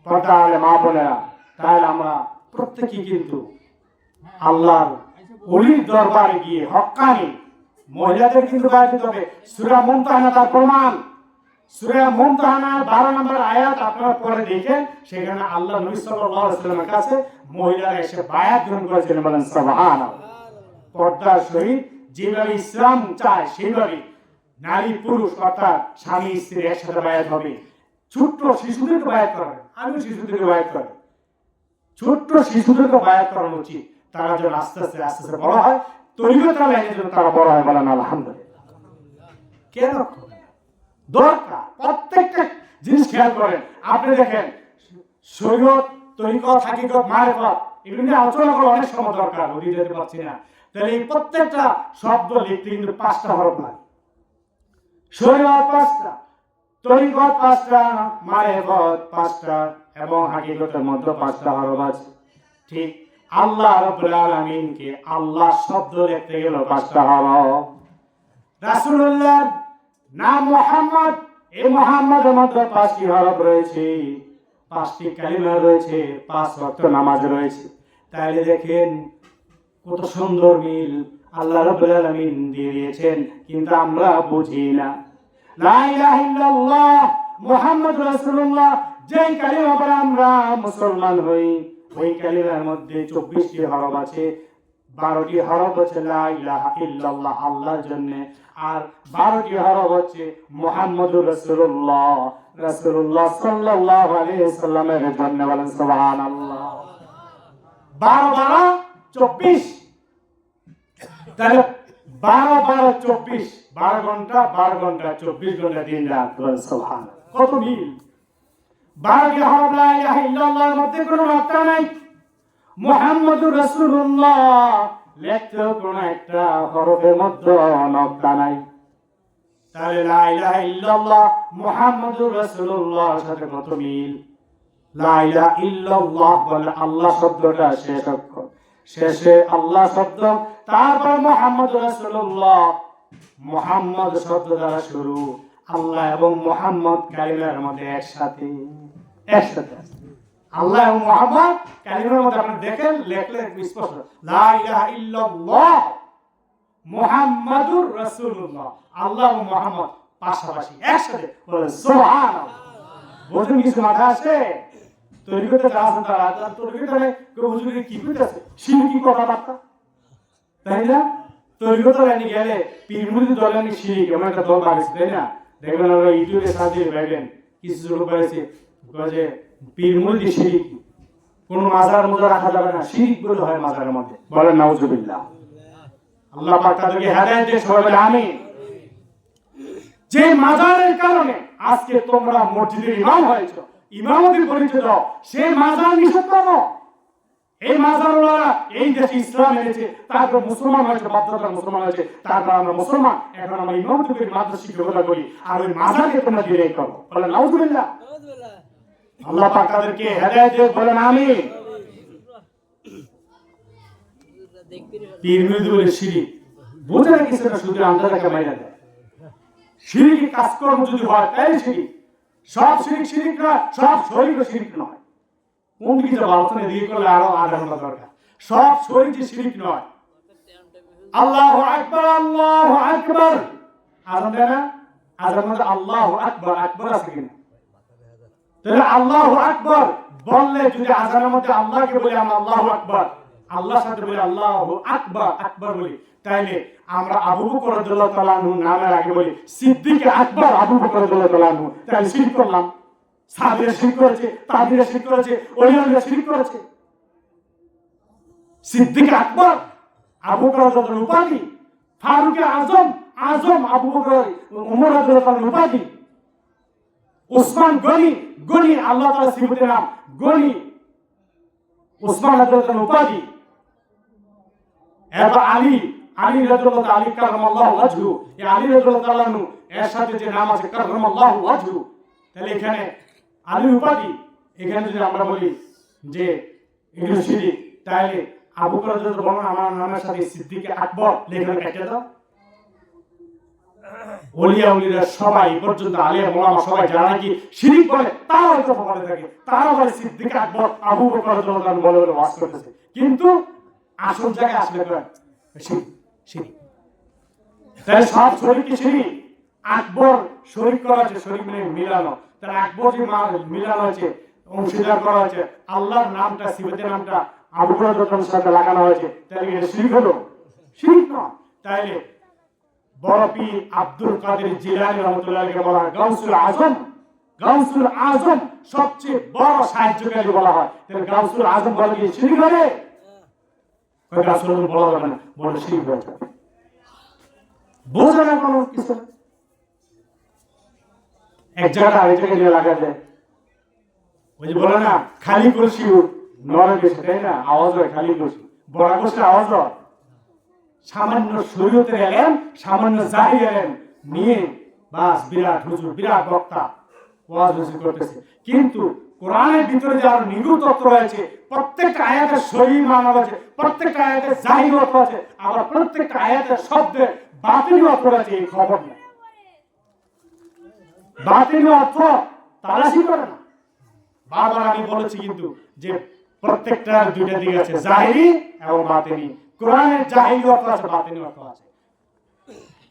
তাহলে মা বোনেরা, তাহলে আমরা প্রত্যেকেই কিন্তু আল্লাহর ওলির দরবারে গিয়ে হক্কানি মহিলাদের কিন্তু বাইরে দিতে হবে। সূরা মুমতাহানা তার প্রমাণ। সূরা মুমতাহানার 12 নম্বর আয়াত আপনারা পড়ে দেখেন, সেখানে আল্লাহ নবী সাল্লাল্লাহু আলাইহি ওয়াসাল্লামের কাছে মহিলারা এসে বায়াত গ্রহণ করেছিলেন। বলেন সুবহানাল্লাহ। পর্দার সহিত যেভাবে ইসলাম চায় সেইভাবে নারী পুরুষ অর্থাৎ স্বামী স্ত্রী একসাথে বায়াত হবে। ছোট্ট শিশুদেরকে বায়াত করাবে, আমি শিশুদেরকে বায়াত করি, ছোট্ট শিশুদেরকে বায়াত করানো উচিত। তারা যেন আস্তে আস্তে আস্তে আস্তে বড় হয়, তরিকত লাইনে যেন তারা বড় হয়। বলেন আলহামদুলিল্লাহ। কেন দরকার? প্রত্যেকটা জিনিস খেয়াল করেন। আপনি দেখেন শরীয়ত, তরিকত, হাকিকত, মারিফত, এগুলো নিয়ে আলোচনা করা অনেক সময় দরকার, ওদিকে যেতে পারছি না। তাহলে এই প্রত্যেকটা শব্দ লিখতে কিন্তু 5টা হরফ লাগে। শরীয়ত 5টা, তরিকত 5টা, মারিফত 5টা এবং হাকিকতের মধ্যে 5টা হরফ আছে। ঠিক আল্লাহ রাব্বুল আলামিনকে আল্লাহ শব্দ লিখতে গেল 5টা হরফ। রাসূলুল্লাহর নাম মুহাম্মদ, এই মুহাম্মাদের মধ্যে 5টি হরফ রয়েছে, 5টি কালিমা রয়েছে, 5 ওয়াক্ত নামাজ রয়েছে। তাহলে দেখেন কত সুন্দর মিল আল্লাহ রাব্বুল আলামিন দিয়ে দিয়েছেন, কিন্তু আমরা বুঝি না। লা ইলাহা ইল্লাল্লাহ মুহাম্মাদুর রাসূলুল্লাহ, যেই কালিমা পড়ে আমরা মুসলমান হই, ওই কালিমার মধ্যে 24টি হরফ আছে। 12টি হরফ হচ্ছে লা ইলাহা ইল্লাল্লাহ আল্লাহর জন্য, আর 12টি হরফ হচ্ছে মুহাম্মাদুর রাসূলুল্লাহ, রাসূলুল্লাহ সাল্লাল্লাহু আলাইহি ওয়াসাল্লামের জন্য। বলেন সুবহানাল্লাহ। 12 12 24, তাহলে 12 12 24, 12 ঘন্টা 12 ঘন্টা 24 ঘন্টা দিন রাত। বলেন সুবহানাল্লাহ। কত মিল! 12টি হরফ লা ইলাহা ইল্লাল্লাহর মধ্যে কোনো নকতা নাই। মুহাম্মাদুর রাসূলুল্লাহ লেখতেও কোনো একটা হরফের মধ্যে নকতা নাই। তাহলে লা ইলাহা ইল্লাল্লাহ মুহাম্মাদুর রাসূলুল্লাহর সাথে কত মিল? লা ইলাহা ইল্লাল্লাহ বলে আল্লাহ শব্দটা শেষ অক্ষর, শেষে আল্লাহ শব্দ, তারপর মুহাম্মাদুর রাসূলুল্লাহ, মুহাম্মদ শব্দ দ্বারা শুরু, আল্লাহ এবং মুহাম্মদ কালিমার মধ্যে একসাথে আল্লাহ এবং মুহাম্মদ কালিমার মধ্যে আপনি দেখেন, লেখলে স্পষ্ট লা ইলাহা ইল্লাল্লাহ মুহাম্মাদুর রাসূলুল্লাহ, আল্লাহ এবং মুহাম্মদ পাশাপাশি একসাথে বলেন সুবহানাল্লাহ। বুঝুন কিছু মাথা আসে? তৈরি করতে চাচ্ছেন তারা, তৈরি করতে কেউ হুজুরকে কি করতেছে শিরকি কথাবার্তা, তাই না? তৈরি করতে গেলে পীর মুরিদ দলে শিরিক এমন একটা দল বাড়ছে, তাই না? দেখবেন আমরা ইউটিউবে সার্চ দিয়ে পাইবেন কিছু লোক বাড়ছে যে পীর মুরিদ শিরিক, কোন মাজার মধ্যে রাখা যাবে না, শিরিক বলে হয় মাজারের মধ্যে, বলেন নাউজুবিল্লাহ। আল্লাহ পাক তাদেরকে হেদায়েত দেন, সবাই বলে আমিন। যে মাজারের কারণে আজকে তোমরা মসজিদের ইমাম হয়েছো, ইমামতির পরিচয় দাও, সেই মাজার নিষেধ করো। এই মাজারওয়ালা এই দেশে ইসলাম এনেছে, তারপর মুসলমান হয়েছে, বাধ্যতার মুসলমান হয়েছে, তারপর আমরা মুসলমান, এখন আমরা ইমামতি করি, মাদ্রাসা শিক্ষকতা করি, আর ওই মাজারকে তোমরা দিয়ে করো, বলেন নাউজুবিল্লাহ। আল্লাহ পাক তাদেরকে হেদায়েত দেন, বলেন আমিন। পীর মুরিদ বলে শিরিক বুঝে না কিছু না, শুধু আন্দাজকে মাইরা দেয়। শিরিক কাজকর্ম যদি হয় তাই শিরিক, সব শিরিক শিরিক না, সব শরীর শিরিক নয়। কোন দিকে আলোচনা দিয়ে করলে আরো আধা ঘন্টা দরকার। সব শরীর যে শিরিক নয়। আল্লাহু আকবার, আল্লাহু আকবার, আজান দেয় না? আজান মধ্যে আল্লাহু আকবার, আকবার আছে কিনা? তাহলে আল্লাহু আকবার বললে যদি আজানের মধ্যে আল্লাহকে বলি আমরা আল্লাহু আকবার, আল্লাহর সাথে বলি আল্লাহু আকবার, আকবার বলি, তাইলে আমরা আবু বকর রাদিয়াল্লাহু তাআলা আনহু নামের আগে বলি সিদ্দিক আকবর আবু বকর রাদিয়াল্লাহু তাআলা আনহু, তাহলে শিরক করলাম। সাহাবীরা শিরক করেছে, তাবিঈরা শিরক করেছে, ওলিয়ারা শিরক করেছে। সিদ্দিক আকবর আবু বকর রাদিয়াল্লাহু তাআলা উপাধি, ফারুক আজম আজম আবু বকর ওমর রাদিয়াল্লাহু তাআলা উপাধি, উসমান গনি গনি আল্লাহ তাআলা সিফাতের নাম গনি, উসমান রাদিয়াল্লাহু তাআলা উপাধি, এবার আলী আলী রাদিয়াল্লাহু তাআলা আলী কারামাল্লাহু ওয়াজহু, এই আলী রাদিয়াল্লাহু তাআলা এর সাথে যে নাম আছে কারামাল্লাহু ওয়াজহু, তাহলে এখানে আলী উপাধি, এখানে যদি আমরা বলি যে এগুলো শিরিক, তাহলে আবু বকর রাদিয়াল্লাহু তাআলা আমার নামের সাথে সিদ্দিক আকবর লেখা কেটে দাও। ওলিয়া উলিরা সবাই পর্যন্ত আলিয়া মোলামা সবাই যারা নাকি শিরিক বলে তারা হয়তো বলে থাকে, তারা বলে সিদ্দিক আকবর আবু বকর রাদিয়াল্লাহু তাআলা বলে বলে ওয়াজ করতেছে, কিন্তু আসল জায়গায় আসলে শিরিক শিরিক। তাহলে সব শরীরকে শিরিক। আকবর শরীক করা হয়েছে, শরীক মানে মিলানো, তাহলে আকবর যে মিলানো হয়েছে, অংশীদার করা হয়েছে, আল্লাহর নামটা সিফাতের নামটা আবু বকর রাদিয়াল্লাহু তাআলার সাথে লাগানো হয়েছে, তাহলে এটা শিরিক হলো? শিরিক না। তাইলে বড় পীর আব্দুল কাদের জিলানী রাহমাতুল্লাহকে বলা হয় গাউসুল আজম, গাউসুল আজম সবচেয়ে বড় সাহায্যকারী বলা হয়, তাহলে গাউসুল আজম বলে কি শিরিক হবে? কয় গাউসুল আজম বলা যাবে না, বলে শিরিক হয়ে যাবে। বোঝা না কোনো কিছু, এক জায়গাটা আরেক জায়গায় নিয়ে লাগা যায়। ওই যে বলে না খালি কলসি নড়ে বেশি, তাই না? আওয়াজ হয় খালি কলসি, বড় কলসির আওয়াজ হয়। সামান্য শরীয়তের এলেম, সামান্য জাহির এলেম নিয়ে বাস বিরাট হুজুর, বিরাট বক্তা ওয়াজ নসিহত করতেছে, কিন্তু কোরআনের ভিতরে যে আরো নিগুড় তত্ত্ব রয়েছে, প্রত্যেকটা আয়াতের শরীর মানা রয়েছে, প্রত্যেকটা আয়াতের জাহির অর্থ আছে, আবার প্রত্যেকটা আয়াতের শব্দের বাতিল অর্থ রয়েছে, এই খবর নেই। বাতিল অর্থ তালাশি করে না। বারবার আমি বলেছি কিন্তু যে প্রত্যেকটা দুইটা দিক আছে, জাহিরি এবং বাতিনি। কোরআনের জাহিরি অর্থ আছে, বাতিনি অর্থ আছে।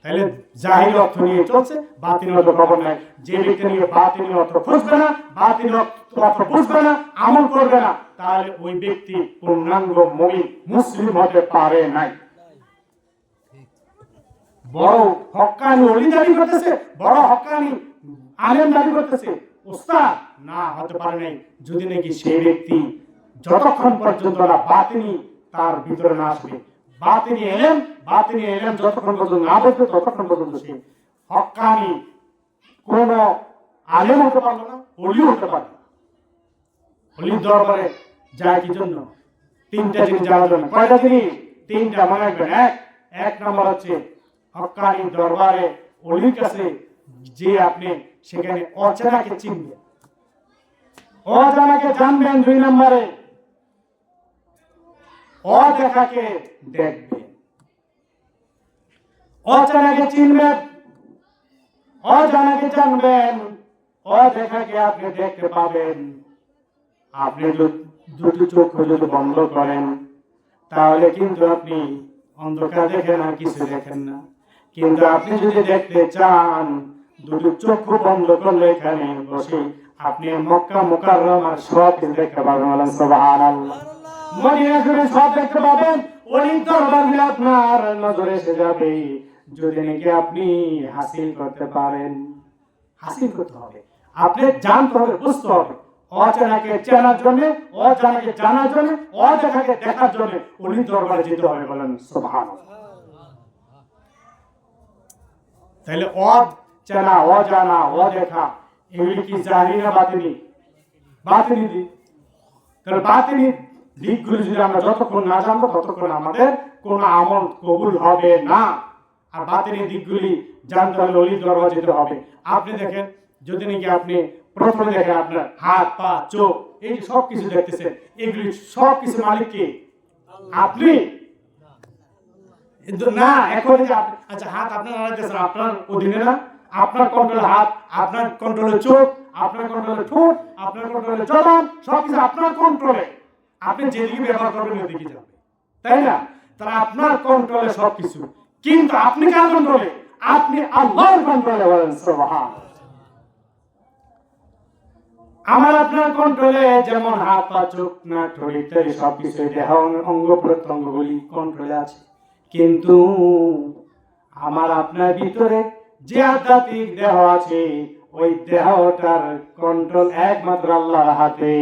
তাহলে জাহিরি অর্থ নিয়ে চলছে, বাতিনি অর্থ খবর নাই। যে ব্যক্তি নিয়ে বাতিনি অর্থ খুঁজবে না, বাতিনি অর্থ বুঝবে না, আমল করবে না, তাহলে ওই ব্যক্তি পূর্ণাঙ্গ মুমিন মুসলিম হতে পারে নাই। বড় হক্কানি ওলি দাবি করতেছে, বড় হক্কানি আলেম দাবি করতেছে, ওস্তাদ না হতে পারে নাই যদি নাকি সেই ব্যক্তি যতক্ষণ পর্যন্ত না বাতিনি তার ভিতরে না আসবে, বাতিনি এলেম যতক্ষণ পর্যন্ত না বুঝবে, ততক্ষণ পর্যন্ত সে হক্কানি কোন আলেম হতে পারলো না, ওলি হতে পারবে। ওলির দরবারে যায় কি জন্য? তিনটা জিনিস জানার জন্য। কয়টা জিনিস? তিনটা, মনে রাখবেন। এক নম্বর হচ্ছে হক্কানি দরবারে ওলির কাছে যে আপনি সেখানে অচেনাকে চিনবেন, অজানাকে জানবেন, 2 নম্বরে অদেখাকে দেখবেন। অচেনাকে চিনবেন, অজানাকে জানবেন, অদেখাকে আপনি দেখতে পাবেন। আপনি দুটো চোখ যদি বন্ধ করেন তাহলে কিন্তু আপনি অন্ধকার দেখেন আর কিছু দেখেন না। কিন্তু আপনি যদি দেখতে চান, দুটো চোখ বন্ধ করলে এখানে বসে আপনি মক্কা মুকাররমার সব কিছু দেখতে পাবেন। সুবহানাল্লাহ। মদিনা শরীফ সব দেখতে পাবেন। ওই দরবারে আপনার নজরে এসে যাবে যদি নাকি আপনি হাসিল করতে পারেন। হাসিল করতে হবে, আপনি জানতে হবে, বুঝতে হবে। অচেনাকে চেনার জন্য, অজানাকে জানার জন্য, অদেখাকে দেখার জন্য ওই দরবারে যেতে হবে। বলেন সুবহানাল্লাহ। তাহলে অচেনা, অজানা, অদেখা এগুলি কি জাহিরি না বাতিনি? বাতিনি দিক। তাহলে বাতিনি দিকগুলি যদি আমরা যতক্ষণ না জানবো ততক্ষণ আমাদের কোন আমল কবুল হবে না। আর বাতিনি দিকগুলি জানতে হলে ওলির দরবারে যেতে হবে। আপনি দেখেন, যদি নাকি আপনি প্রথমে দেখেন আপনার হাত, পা, চোখ, এই সব কিছু দেখতেছেন, এগুলি সব কিছু মালিক কে? আপনি না। এখন আচ্ছা, হাত আপনার নাড়াইতেছেন, আপনার অধীনে না? আপনার কন্ট্রোলে হাত, আপনার কন্ট্রোলে চোখ, আপনার কন্ট্রোলে ঠোঁট, আপনার কন্ট্রোলে জবান, সবকিছু আপনার কন্ট্রোলে। আপনি যেদিকে ব্যবহার করবেন ওদিকে যাবে, তাই না? তাহলে আপনার কন্ট্রোলে সবকিছু, কিন্তু আপনি কার কন্ট্রোলে? আপনি আল্লাহর কন্ট্রোলে। বলেন সুবহানাল্লাহ। আমার আপনার কন্ট্রোলে, যেমন হাত, পা, চোখ, নাক, ঠোঁট ইত্যাদি সবকিছু দেহ অঙ্গ প্রত্যঙ্গগুলি কন্ট্রোলে আছে। কিন্তু আমার আপনার ভিতরে যে আধ্যাত্মিক দেহ আছে, ওই দেহটার কন্ট্রোল একমাত্র আল্লাহর হাতে।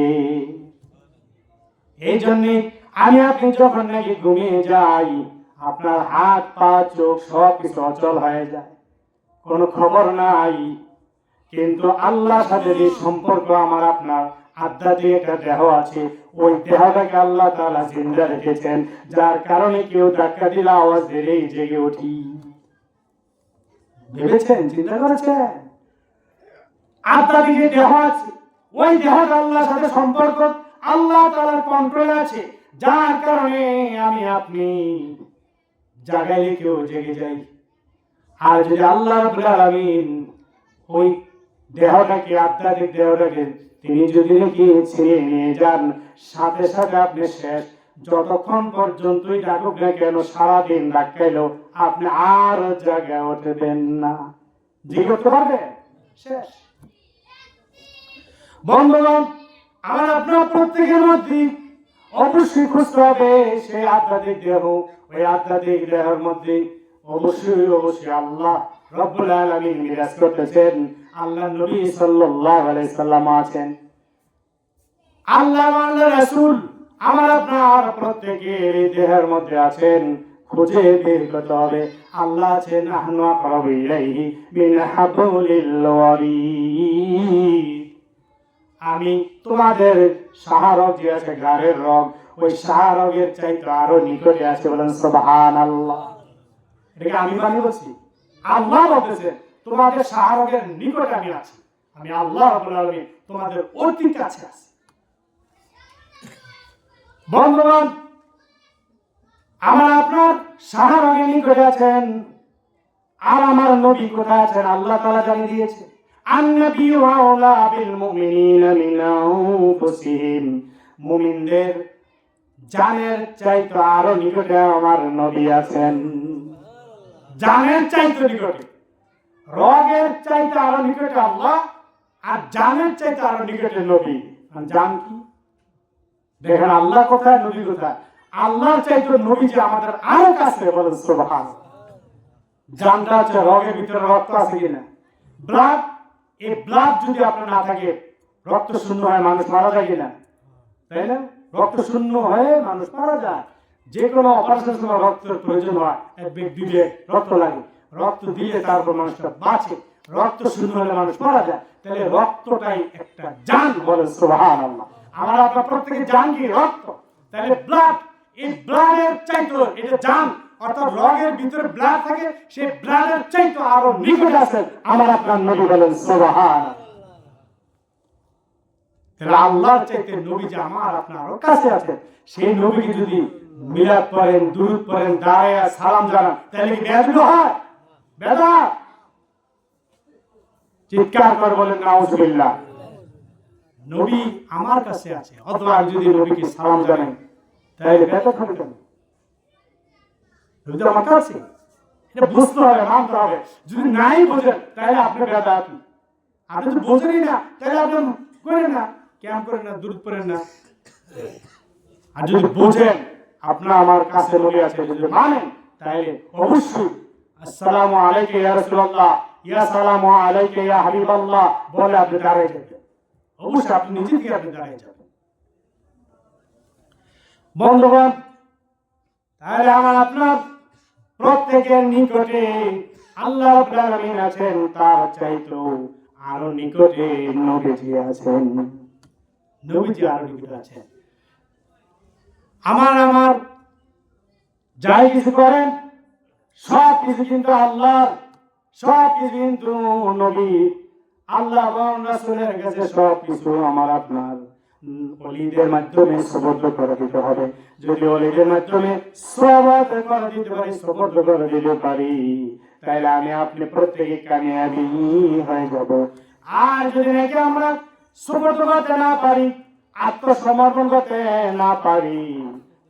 এই জন্য আমি আপনি যখন নাকি ঘুমিয়ে যাই, আপনার হাত, পা, চোখ সবকিছু অচল হয়ে যায়, কোনো খবর নাই। কিন্তু আল্লাহর সাথে যে সম্পর্ক আমার আপনার আধ্যাত্মিক একটা দেহ আছে, ওই দেহটাকে আল্লাহ তাআলা জিন্দা রেখেছেন, যার কারণে কেউ ধাক্কা দিলে আওয়াজ দিলেই জেগে উঠি। ভেবেছেন, চিন্তা করেছেন? আধ্যাত্মিক যে দেহ আছে, ওই দেহটা আল্লাহর সাথে সম্পর্ক, আল্লাহ তাআলার কন্ট্রোলে আছে, যার কারণে আমি আপনি জাগাইলে কেউ জেগে যাই। আর যদি আল্লাহ রাব্বুল আলামিন ওই দেহটাকে, আধ্যাত্মিক দেহটাকে তিনি যদি নাকি ছিনিয়ে নিয়ে যান, সাথে সাথে আপনি শেষ। যতক্ষণ পর্যন্তই ডাকুক না কেন, সারাদিন ডাকাইলো আপনি আর জায়গা উঠবেন না। জি করতে পারবে? শেষ। বন্ধুগণ, আমার আপনার প্রত্যেকের মধ্যে অবশ্যই খুঁজতে হবে সেই আধ্যাত্মিক দেহ। ওই আধ্যাত্মিক দেহের মধ্যে অবশ্যই অবশ্যই আল্লাহ রব্বুল আলামিন বিরাজ করতেছেন। আল্লাহ নবী সাল্লাল্লাহু আলাইহি সাল্লাম আছেন, আল্লাহ রাসূল আমার আপনার প্রত্যেকের দেহের মধ্যে আছেন। খুঁজে বের করতে হবে। আল্লাহ আছেন নাহনু আকরাবু ইলাইহি মিন হাবলিল ওয়ারিদ। আমি তোমাদের শাহরগ যে আছে, গাড়ের রগ, ওই শাহরগের চাইতে আরো নিকটে আছে। বলেন সুবহানাল্লাহ। এটা আমি মানে বলছি, আল্লাহ বলতেছে তোমাদের শাহরগের নিকটে আমি আছি। আমি আল্লাহ রাব্বুল আলামিন তোমাদের অতি কাছে আছি। বন্ধুগণ, আমার আপনার শাহরগের নিকটে আছেন, আর আমার নবী কোথায় আছেন আল্লাহ তাআলা জানিয়ে দিয়েছে। আন-নাবিয়্যু আওলা বিল মুমিনিনা মিন আনফুসিহিম। মুমিনদের জানের চাইতে আরো নিকটে আমার নবী আছেন। জানের চাইতে নিকটে, রগের চাইতে আরো নিকটে আল্লাহ, আর জানের চাইতে আরো নিকটে নবী। জান কি? দেখেন আল্লাহ কোথায়, নবী কোথায়? আল্লাহর চাইতে নবী যে আমাদের আরো কাছে। বলেন সুবহানাল্লাহ। জানটা আছে রগের ভিতরে, রক্ত আছে কিনা, ব্লাড। এই ব্লাড যদি আপনার না থাকে, রক্ত শূন্য হয়ে মানুষ মারা যায় কিনা, তাই না? রক্ত শূন্য হয়ে মানুষ মারা যায়। যে কোনো অপারেশনের সময় রক্তের প্রয়োজন হয়, 1 ব্যাগ 2 ব্যাগ রক্ত লাগে। রক্ত দিলে তারপর মানুষটা বাঁচে। রক্ত শূন্য হলে মানুষ মারা যায়। তাহলে রক্তটাই একটা জান। বলেন সুবহানাল্লাহ। আমরা আপনার প্রত্যেকে জান কি? রক্ত। তাহলে ব্লাড, এই ব্লাডের চাইতে এটা জান, অর্থাৎ রগের ভিতরে ব্লাড থাকে, সেই ব্লাডের চাইতে আরো নিকটে আছেন আমার আপনার নবী। বলেন সুবহানাল্লাহ। তাহলে আল্লাহর চাইতে নবী যে আমার আপনার কাছে আছেন, সেই নবীকে যদি মিলাদ পড়েন, দুরূদ পড়েন, দাঁড়ায়া সালাম জানান, তাহলে কি বেয়াদবি হয়? বেদাত। চিৎকার করে বলেন নাউজুবিল্লাহ। নবী আমার কাছে আছে, অথবা যদি নবীকে সালাম জানেন, তাহলে বেদাত হবে কেন? নবী তো আমার কাছে, এটা বুঝতে হবে, মানতে হবে। যদি নাই বোঝেন তাহলে আপনি বেদাত। আপনি যদি বোঝেনই না তাহলে আপনি করেন না, ক্যাম্প করেন না, দুরূদ পড়েন না। আর যদি বোঝেন আপনার আমার কাছে নবী আছে, যদি মানেন, তাহলে অবশ্যই আসসালামু আলাইকা ইয়া রাসূলুল্লাহ, ইয়া সালামু আলাইকা ইয়া হাবিবাল্লাহ বলে আপনি দাঁড়িয়ে যাবেন। অবশ্যই আপনি নিজে থেকে আপনি দাঁড়িয়ে যাবেন। বন্ধুগণ, তাহলে আমার আপনার প্রত্যেকের নিকটে আল্লাহ রাব্বুল আলামিন আছেন, তার চাইতেও আরো নিকটে নবীজি আছেন। নবীজি আরো নিকটে আছেন। আমার যাই কিছু করেন সব কিছু কিন্তু আল্লাহর, সব কিছু কিন্তু নবী আল্লাহ এবং রাসূলের কাছে সব কিছু আমার আপনার ওলিদের মাধ্যমে সুবর্দ করে দিতে হবে। যদি ওলিদের মাধ্যমে সুবর্দ করে দিতে পারি, সুবর্দ করে দিতে পারি, তাহলে আমি আপনি প্রত্যেকে কামিয়াবি হয়ে যাব। আর যদি নাকি আমরা সুবর্দ করতে না পারি, আত্মসমর্পণ করতে না পারি,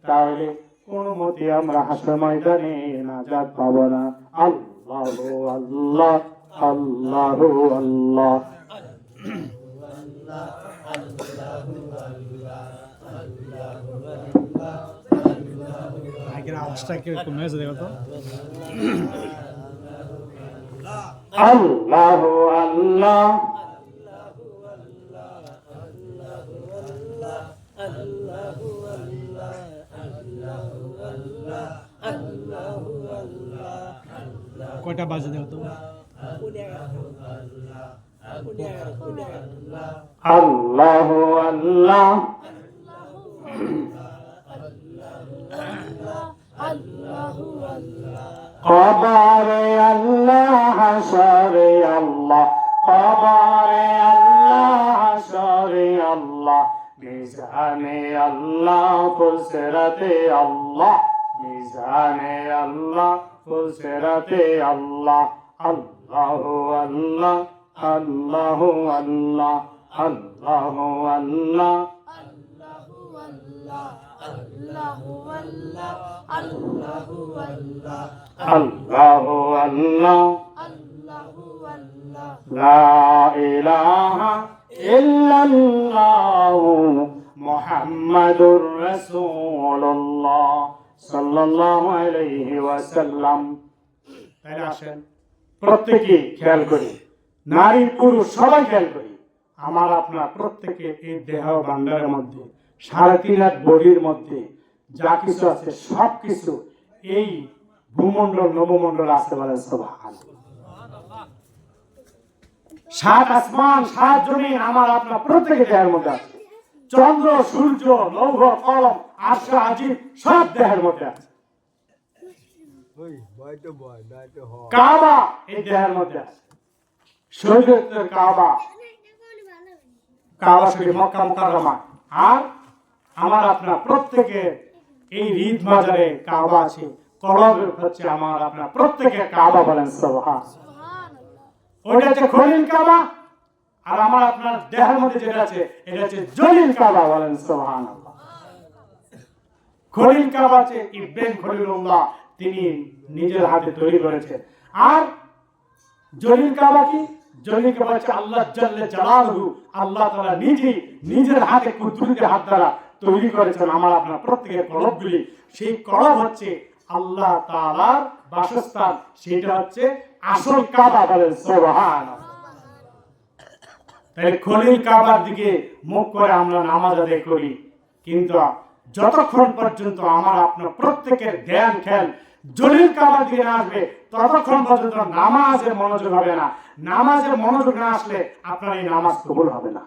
তাহলে কোন মতে আমরা হাসর ময়দানে নাজাত পাবো না। আল্লাহু আল্লাহ, আল্লাহু আল্লাহ। আগের আওয়াজটা কিরকম হয়েছে দেখো তো। আল্লাহু আল্লাহ, কয়টা বাজে দেখো তো। আল্লাহু আল্লাহ, কবরে আল্লাহ, হাসরে আল্লাহ, কবরে আল্লাহ, হাসরে আল্লাহ, মিজানে আল্লাহ, ফুসরাতে আল্লাহ, মিজানে আল্লাহ, ফুসরাতে আল্লাহ। আল্লাহু আল্লাহ, আল্লাহু আল্লাহ, আল্লাহু আল্লাহ, আল্লাহু আল্লাহ, লা ইলাহা ইল্লাল্লাহ মুহাম্মাদুর রাসূলুল্লাহ সাল্লাল্লাহু আলাইহি ওয়াসাল্লাম। তাহলে আসেন প্রত্যেকে খেয়াল করি, নারী পুরুষ সবাই খেয়াল করি, আমার আপনার প্রত্যেকে এই দেহ ভান্ডারের মধ্যে 3.5 লাখ বডির মধ্যে যা কিছু আছে সব কিছু এই ভূমণ্ডল নবমণ্ডল আছে। বলেন সুবহানাল্লাহ। 7 আসমান 7 জমিন আমার আপনার প্রত্যেকের দেহের মধ্যে আছে। চন্দ্র সূর্য লৌহ কলম আরশ আজিম সব দেহের মধ্যে আছে। কাবা এই দেহের মধ্যে আছে। শরীয়তের কাবা, কাবা শরীফ মক্কা মুকাররমা। আর আমার আপনার প্রত্যেকের এই ঈদ মাজারে কাবা আছে, কলব হচ্ছে আমার আপনার প্রত্যেকের কাবা। বলেন সুবহানাল্লাহ। ওটা হচ্ছে খলিল কাবা, আর আমার আপনার দেহের মধ্যে যেটা আছে এটা হচ্ছে জলিল কাবা। বলেন সুবহানাল্লাহ। খলিল কাবা আছে ইব্রাহিম খলিলুল্লাহ, তিনি নিজের হাতে তৈরি করেছেন। আর জলিল কাবা কি? জলিল কাবা হচ্ছে আল্লাহ জাল্লে জালালহু, আল্লাহ তাআলা নিজের হাতে কুদরতি হাত দ্বারা তৈরি করেছেন আমার আপনার প্রত্যেকের কলবগুলি। সেই কলব হচ্ছে আল্লাহ তাআলার বাসস্থান, সেটা হচ্ছে আসল কাবা। বলেন সুবহানাল্লাহ। তাই খলিল কাবার দিকে মুখ করে আমরা নামাজ আদায় করি, কিন্তু যতক্ষণ পর্যন্ত আমার আপনার প্রত্যেকের ধ্যান খেয়াল জলিল কাবার দিকে না আসবে ততক্ষণ পর্যন্ত নামাজে মনোযোগ হবে না। নামাজে মনোযোগ না আসলে আপনার এই নামাজ কবুল হবে না।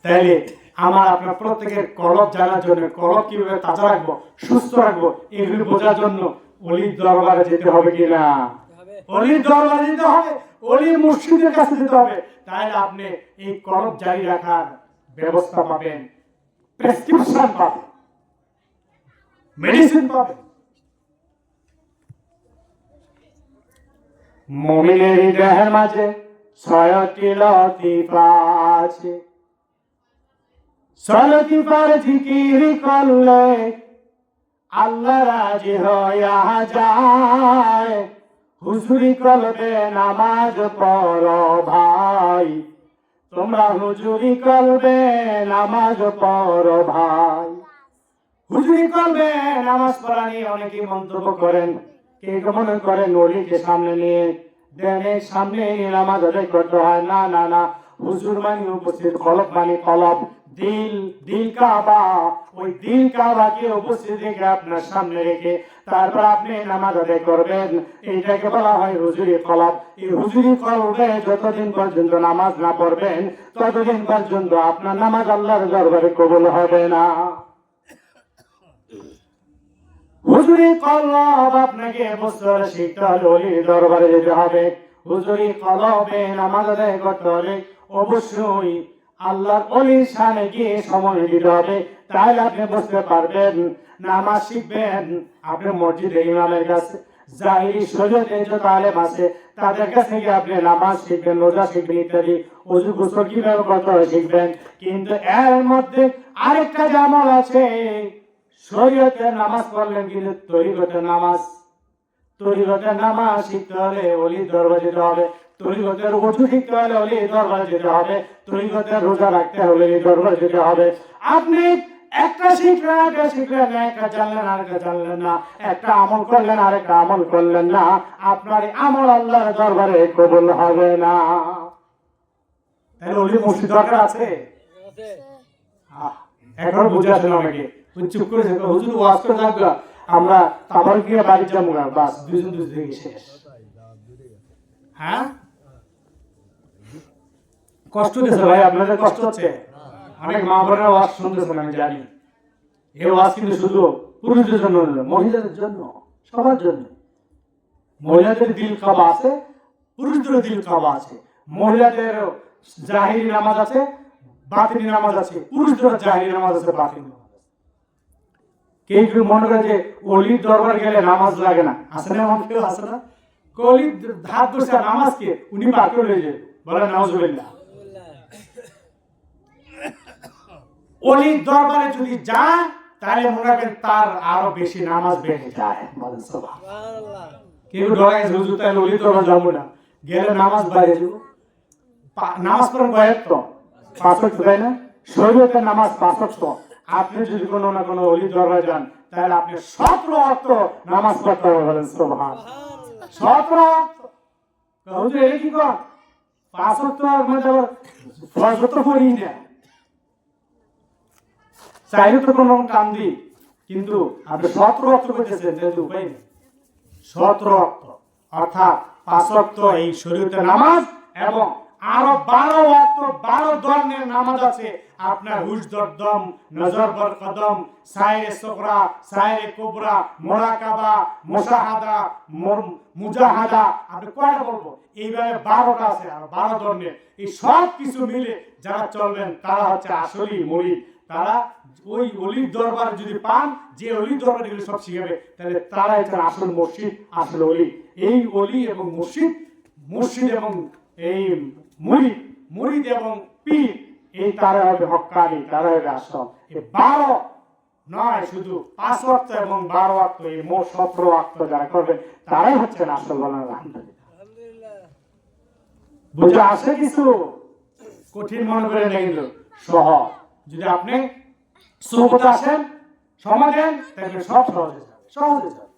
তাইলে আমার আপনার প্রত্যেকের কলব জানার জন্য, কলব কিভাবে তাজা রাখবো, সুস্থ রাখবো, এগুলো বোঝার জন্য অলির দরবারে যেতে হবে কিনা? অলির দরবারে যেতে হবে, অলি মুর্শিদের কাছে যেতে হবে। তাহলে আপনি এই কলব জারি রাখার ব্যবস্থা পাবেন, প্রেসক্রিপশন পাবেন, মেডিসিন পাবেন। মুমিনের হৃদয়ের মাঝে 6টি লতিফা আছে, 6 লতিফার জিকির করলে আল্লাহ রাজি হইয়া যায়। হুজুরি কলবে নামাজ পড়ো ভাই, তোমরা হুজুরি কলবে নামাজ পড়ো ভাই। হুজুরি কলবে নামাজ পড়া নিয়ে অনেকেই মন্তব্য করেন। কে মনে করেন ওলিকে সামনে নিয়ে দেনের সামনে নিয়ে নামাজ আদায় করতে হয়। না না না, হুজুর মানে উপস্থিত, কলব মানে কলব, দিল, দিল কাবা। ওই দিল কাবাকে উপস্থিত রেখে আপনার সামনে রেখে তারপর আপনি নামাজ আদায় করবেন। এইটাকে বলা হয় হুজুরি কলব। এই হুজুরি কলবে যতদিন পর্যন্ত নামাজ না পড়বেন ততদিন পর্যন্ত আপনার নামাজ আল্লাহর দরবারে কবুল হবে না। হুজুরি কলব আপনাকে বুঝতে হলে শিখতে হলে ওলির দরবারে যেতে হবে। হুজুরি কলবে নামাজ আদায় করতে হলে অবশ্যই আল্লাহর ওলির সামনে গিয়ে সময় দিতে হবে। তাহলে আপনি বুঝতে পারবেন। নামাজ শিখবেন আপনি মসজিদে ইমামের কাছে, জাহিরি শরীয়তে যত আলেম আছে তাদের কাছ থেকে আপনি নামাজ শিখবেন, রোজা শিখবেন ইত্যাদি, ওযু গোসল কিভাবে করতে হয় শিখবেন। কিন্তু এর মধ্যে আরেকটা আমল আছে, শরীয়তের নামাজ পড়লেন কিন্তু তরিকতের নামাজ, তরিকতের নামাজ শিখতে হলে ওলির দরবারে যেতে হবে। তরিকতের ওযু শিখতে হলে ওলির দরবারে যেতে হবে। তরিকতের রোজা রাখতে হলে ওলির দরবারে যেতে হবে। আপনি একটা শিখলেন আরেকটা শিখলেন না, একটা জানলেন আরেকটা জানলেন না, একটা আমল করলেন আরেকটা আমল করলেন না, আপনার আমল আল্লাহর দরবারে কবুল হবে না। তাহলে ওলি মুর্শিদ দরকার আছে? এখন বুঝে আসেন অনেকে, চুপ করে হুজুর ওয়াজ করে যাবো, আমরা আবার গিয়ে বাড়ি যাবো, বাস দুজন দুজন শেষ। হ্যাঁ, কষ্ট হচ্ছে ভাই, আপনাদের কষ্ট হচ্ছে। অনেক মা বোনেরা ওয়াজ শুনতেছেন আমি জানি। এই ওয়াজ কিন্তু শুধু পুরুষদের জন্য নয়, মহিলাদের জন্য, সবার জন্য। মহিলাদের দিল কাবা আছে, পুরুষদের দিল কাবা আছে। মহিলাদের জাহিরি নামাজ আছে, বাতিনি নামাজ আছে, পুরুষদের জাহিরি নামাজ আছে, বাতিনি নামাজ আছে। কেউ কেউ মনে করে যে ওলির দরবার গেলে নামাজ লাগে না, আছে না? এমন কেউ আছে না? ওলি হাত ধরছে নামাজ কে উনি পার করে নিয়ে যাবে, বলেন নাউজুবিল্লাহ। ওলির দরবারে যদি যায় তাহলে মনে রাখবেন তার আরো বেশি নামাজ বেড়ে যায়। বলেন সুবহানাল্লাহ। কেউ ডরায় হুজুর তাহলে ওলির দরবারে যাবো না, গেলে নামাজ বাইরে যাবো। নামাজ পড়েন কয়েক তো 5 ওয়াক্ত, তাই না? শরীয়তের নামাজ 5 ওয়াক্ত। আপনি যদি কোনো না কোনো ওলির দরবারে যান তাহলে আপনি 17 ওয়াক্ত নামাজ পড়তে হবে। বলেন সুবহানাল্লাহ। 17 ওয়াক্ত। হুজুর এই কি কর 5 ওয়াক্ত মধ্যে আবার ফরজ তো পড়ি না, চাইলে তো কোনো কাম দিই, কিন্তু আপনি 17 ওয়াক্ত করতেছেন, যেহেতু উপায় নেই। 17 ওয়াক্ত অর্থাৎ 5 ওয়াক্ত এই শরীয়তের নামাজ এবং আরো 12 ওয়াক্ত 12 ধরনের নামাজ আছে। আপনার হুজদর দম, নজর বর কদম, সাইরে সুগরা, সাইরে কুবরা, মুরাকাবা, মুশাহাদা, মুজাহাদা, আপনি কয়টা বলবো? এইভাবে 12টা আছে, আর 12 ধরনের। এই সব কিছু মিলে যারা চলবেন তারা হচ্ছে আসলি মুরিদ। তারা ওই অলির দরবার যদি পান, যে অলির দরবার এগুলো সব শিখাবে, তাহলে তারা হচ্ছে আসল মুর্শিদ, আসল অলি। এই অলি এবং মুর্শিদ, মুর্শিদ এবং এই মুরিদ, মুরিদ এবং পীর, এই তারা হবে হক্কানি, তারা হবে আসল। এই 12 নয়, শুধু 5 ওয়াক্ত এবং 12 ওয়াক্ত, এই মোট 17 ওয়াক্ত যারা করবেন তারাই হচ্ছেন আসল। বলেন আলহামদুলিল্লাহ। বুঝে আসে কিছু কঠিন মনে করে নেই, কিন্তু সহজ। যদি আপনি সোহবতে আসেন, সময় দেন, তাহলে সব সহজে যাবে, সহজে যাবে।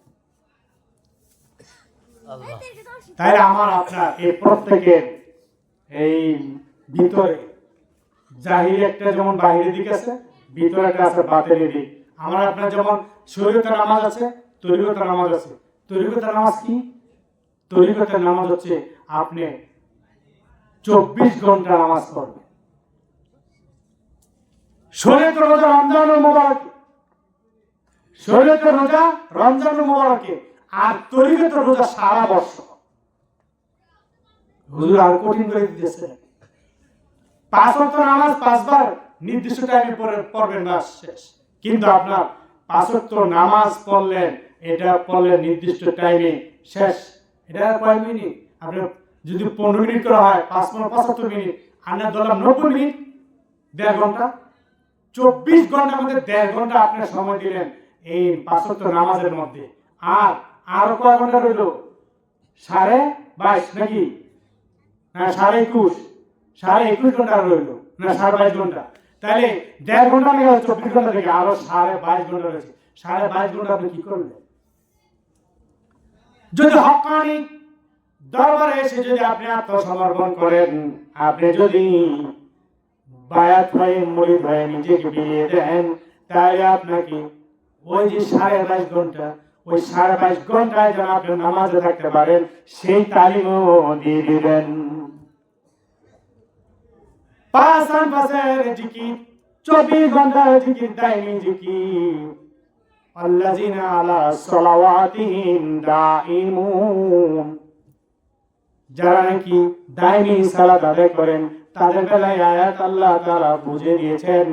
তাই আমার আপনার এই প্রত্যেকের এই ভিতরে জাহিরি একটা যেমন বাহিরের দিক আছে, ভিতরে একটা আছে বাতিলের দিক। আমার আপনার যেমন শরীয়তের নামাজ আছে, তরিকতের নামাজ আছে। তরিকতের নামাজ কি? তরিকতের নামাজ হচ্ছে আপনি 24 ঘন্টা নামাজ পড়বেন, শরীয়তের রোজা রমজানুল মুবারকে, শরীয়তের রোজা রমজানুল মুবারকে, আর তরিকতের রোজা সারা বছর। হুজুর আর কঠিন করে দিতেছে, 5 ওয়াক্ত নামাজ 5 বার নির্দিষ্ট টাইমে পড়বেন, বাস শেষ। কিন্তু আপনার 5 ওয়াক্ত নামাজ পড়লেন, এটা পড়লেন নির্দিষ্ট টাইমে, শেষ। এটা কয় মিনিট? আপনি যদি 15 মিনিট করা হয়, 5 × 75 মিনিট, আমরা ধরলাম 90 মিনিট, 1.5 ঘন্টা, 24 ঘন্টার মধ্যে 1.5 ঘন্টা আপনি সময় দিলেন এই 5 ওয়াক্ত নামাজের মধ্যে। আর আরো কয় ঘন্টা রইল? 22.5 নাকি না 21.5, 21.5 ঘন্টা রইল না 22.5 ঘন্টা। তাহলে 1.5 ঘন্টা লেগে 24 ঘন্টা থেকে আরো 22.5 ঘন্টা রয়েছে। 22.5 ঘন্টা আপনি কি করলেন? যদি হক্কানি দরবারে এসে যদি আপনি আত্মসমর্পণ করেন, আপনি যদি বায়াত হয়ে মুরিদ হয়ে নিজেকে বিলিয়ে দেন, তাহলে আপনাকে ওই যে 22.5 ঘন্টা, ওই 22.5 ঘন্টায় যেন আপনি নামাজে থাকতে পারেন, সেই তালিমও দিয়ে দিবেন। 5 আনফাসের জিকির, 24 ঘন্টার জিকির, দাইমি জিকির। আল্লাযিনা আলা সালাওয়াতিহিম দাইমুন, যারা নাকি দাইমি সালাত আদায় করেন, তাদের বেলায় আয়াত আল্লাহ তাআলা বুঝে দিয়েছেন,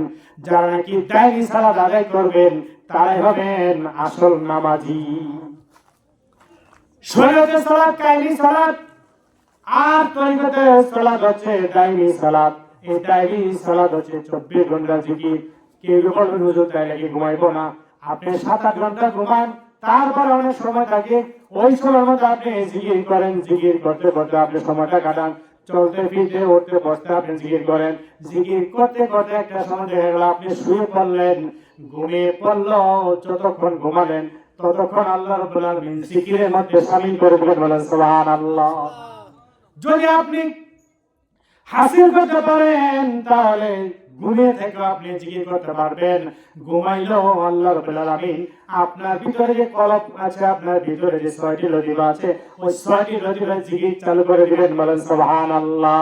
যারা নাকি দাইমি সালাত আদায় করবেন তারাই হবেন আসল নামাজি। শরীয়তের সালাত কায়েমি সালাত, আর তরিকতের সালাত হচ্ছে দাইমি সালাত। এই দাইমি সালাত হচ্ছে 24 ঘন্টা জিকির। কেউ বলবেন হুজুর তাইলে কি ঘুমাইবো না? আপনি 7-8 ঘন্টা ঘুমান, তারপর অনেক সময় থাকে, ওই সময়ের মধ্যে আপনি জিকির করেন, জিকির করতে করতে আপনি সময়টা কাটান, চলতে ফিরতে উঠতে বসতে আপনি জিকির করেন, জিকির করতে করতে একটা সময় দেখা গেল আপনি শুয়ে পড়লেন, ঘুমিয়ে পড়লো, যতক্ষণ ঘুমালেন ততক্ষণ আল্লাহ রাব্বুল আলামিন জিকিরের মধ্যে শামিল করে দিবেন, বলেন সুবহানাল্লাহ। যদি আপনি হাসিল করতে পারেন তাহলে ঘুমিয়ে থেকে আপনি জিকির করতে পারবেন। ঘুমাইলেও আল্লাহ রাব্বুল আলামিন আপনার ভিতরে যে কলব আছে, আপনার ভিতরে যে 6টি লতিফা আছে, ওই 6টি লতিফা জিকির চালু করে দিবেন, বলেন সুবহানাল্লাহ।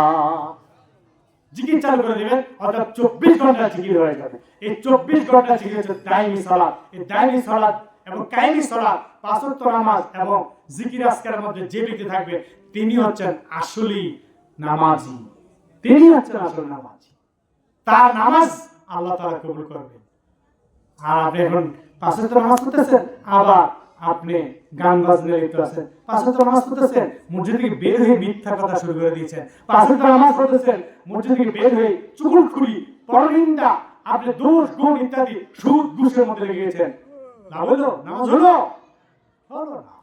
জিকির চালু করে দিবেন, অর্থাৎ 24 ঘন্টা জিকির হয়ে যাবে। এই 24 ঘন্টা জিকির হচ্ছে দাইমি সালাত। এই দাইমি সালাত এবং কায়েমি সালাত, 5 ওয়াক্ত নামাজ এবং জিকির আজকারের মধ্যে যে ব্যক্তি থাকবে, তিনি হচ্ছেন আসলি নামাজি, তিনি হচ্ছেন আসল নামাজি। তার নামাজ আল্লাহ তাআলা কবুল করবেন। আর আপনি এখন 5 ওয়াক্ত নামাজ পড়তেছেন, আবার আপনি গান বাজনা লিপ্ত আছেন, 5 ওয়াক্ত নামাজ পড়তেছেন, মসজিদ থেকে বের হয়ে মিথ্যা কথা শুরু করে দিয়েছেন, 5 ওয়াক্ত নামাজ পড়তেছেন, মসজিদ থেকে বের হয়ে চুগলখড়ি, পরনিন্দা, আপনি দোষ গুণ ইত্যাদি সুদ ঘুষের মধ্যে লেগে গেছেন। লাভ হলো? নামাজ হলো? হলো না।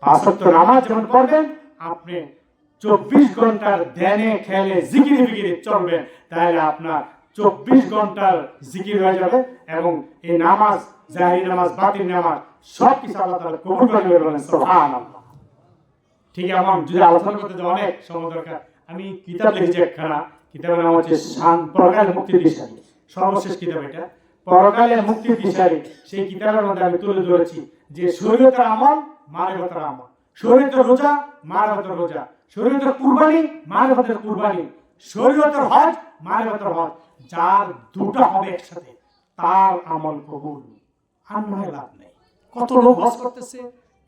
5 ওয়াক্ত নামাজ যখন পড়বেন, আপনি 24 ঘন্টার ধ্যানে খেয়ালে জিকিরে বিকিরে চলবেন, তাহলে আপনার 24 ঘন্টার জিকির হয়ে যাবে এবং এই নামাজ, জাহির নামাজ, বাতিল নামাজ সব কিছু আল্লাহ তাআলা কবুল করে নেবেন, বলেন সুবহানাল্লাহ। ঠিক এমন যদি আলোচনা করতে যে অনেক সময় দরকার, আমি কিতাব লিখেছি একখানা, কিতাবের নাম হচ্ছে পরকালে মুক্তির দিশারি, সর্বশেষ কিতাব এটা, পরকালে মুক্তির দিশারি। সেই কিতাবের মধ্যে আমি তুলে ধরেছি যে শরীয়তের আমল, মারিফতের আমল, শরীয়তের রোজা, মারিফতের রোজা, শরীয়তের কুরবানি, মারিফতের কুরবানি, শরীয়তের হজ, মারিফতের হজ। যার দুটো হবে একসাথে, তার আমল কবুল, আর নয় লাভ নেই। কত লোক হজ করতেছে,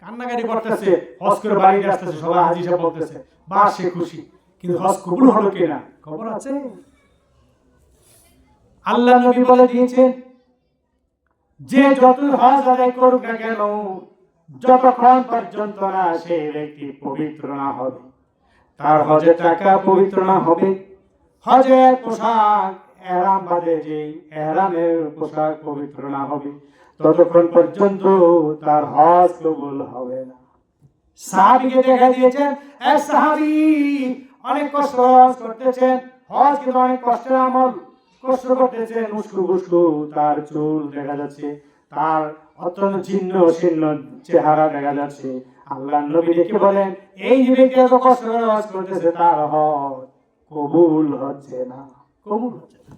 কান্নাকাটি করতেছে, হজ করে বাড়িতে আসতেছে, সবাই হাজী সাহেব বলতেছে, বা সে খুশি, কিন্তু হজ কবুল হলো কিনা খবর আছে? আল্লাহ নবী বলে দিয়েছেন যে যতই হজ আদায় করুক না কেন, যতক্ষণ পর্যন্ত না সে ব্যক্তি পবিত্র না হবে, তার হজের টাকা পবিত্র না হবে, হজের পোশাক এহরাম বাদে যে এহরামের পোশাক পবিত্র না হবে, ততক্ষণ পর্যন্ত তার হজ কবুল হবে না। সাহাবীকে দেখা দিয়েছেন, এক সাহাবী অনেক কষ্ট হজ করতেছেন, হজ কিন্তু অনেক কষ্টের আমল, কষ্ট করতেছেন, উস্কু খুস্কু তার চুল দেখা যাচ্ছে, তার অত্যন্ত ছিন্ন ছিন্ন চেহারা দেখা যাচ্ছে। আল্লাহ নবী ডেকে বলেন, এই যে ব্যক্তি এত কষ্ট করে হজ করতেছে, তার হজ কবুল হচ্ছে না, কবুল হচ্ছে না।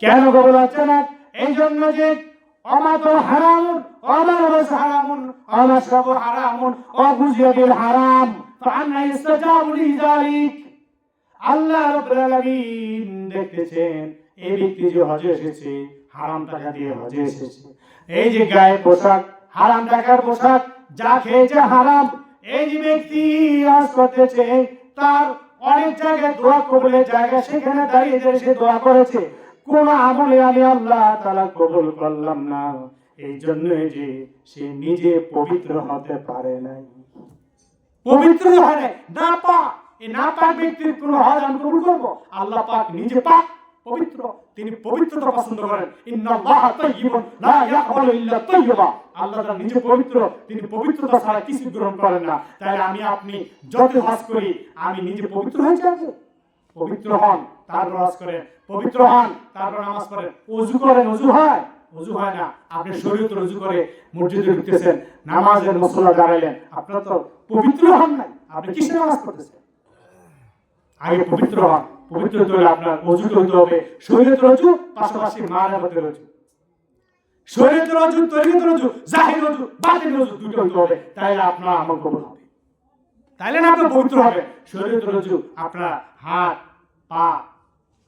কেন কবুল হচ্ছে না? এই জন্য যে অমাত হারামুন, অমারবাস হারামুন, অমাশরাবু হারামুন, অগুজিয়া বিল হারাম, ফাআন্না ইস্তাজাবু লিযালিক। আল্লাহ রাব্বুল আলামিন দেখতেছেন এই ব্যক্তি যে হজে এসেছে হারাম টাকা দিয়ে হজে এসেছে, এই যে গায়ে পোশাক হারাম টাকার পোশাক, যা খেয়েছে হারাম, এই যে ব্যক্তি হজ করতেছে তার অনেক জায়গায় দোয়া কবুলের জায়গা, সেখানে দাঁড়িয়ে যে সে দোয়া করেছে, কোন আমলে আমি আল্লাহ তাআলা কবুল করলাম না, এই জন্য যে সে নিজে পবিত্র হতে পারে নাই, পবিত্র হয় নাই, না পাক, এই না পাক ব্যক্তির কোন হজ আমি কবুল করব? আল্লাহ পাক নিজে পাক পবিত্র, তিনি পবিত্রতা পছন্দ করেন। ইন্নাল্লাহা তাইয়্যিবুন লা ইয়াকবালু ইল্লা তাইয়্যিবা, আল্লাহ তাআলা নিজে পবিত্র, তিনি পবিত্রতা ছাড়া কিছু গ্রহণ করেন না। তাই আমি আপনি যত হজ করি আমি নিজে পবিত্র হয়ে যাব, পবিত্র হন তারপর হজ করেন, পবিত্র হন তারপর নামাজ পড়েন, ওযু করেন, ওযু হয়? ওযু হয় না। আপনি শরীয়তের ওযু করে মসজিদে ঢুকতেছেন, নামাজের মুসল্লা দাঁড়াইলেন, আপনার তো পবিত্র হন নাই, আপনি কিসের নামাজ পড়তেছেন? আগে পবিত্র হন, পবিত্র হলে আপনার ওযু হইতে হবে শরীয়তের ওযু, পাশাপাশি মারাফতের ওযু, শরীয়তের ওযু, তরিকতের ওযু, জাহির ওযু, বাতিনের ওযু দুটো হইতে হবে, তাইলে আপনার আমল কবুল হবে, তাইলে না আপনি পবিত্র হবে। শরীয়তের ওযু আপনার হাত পা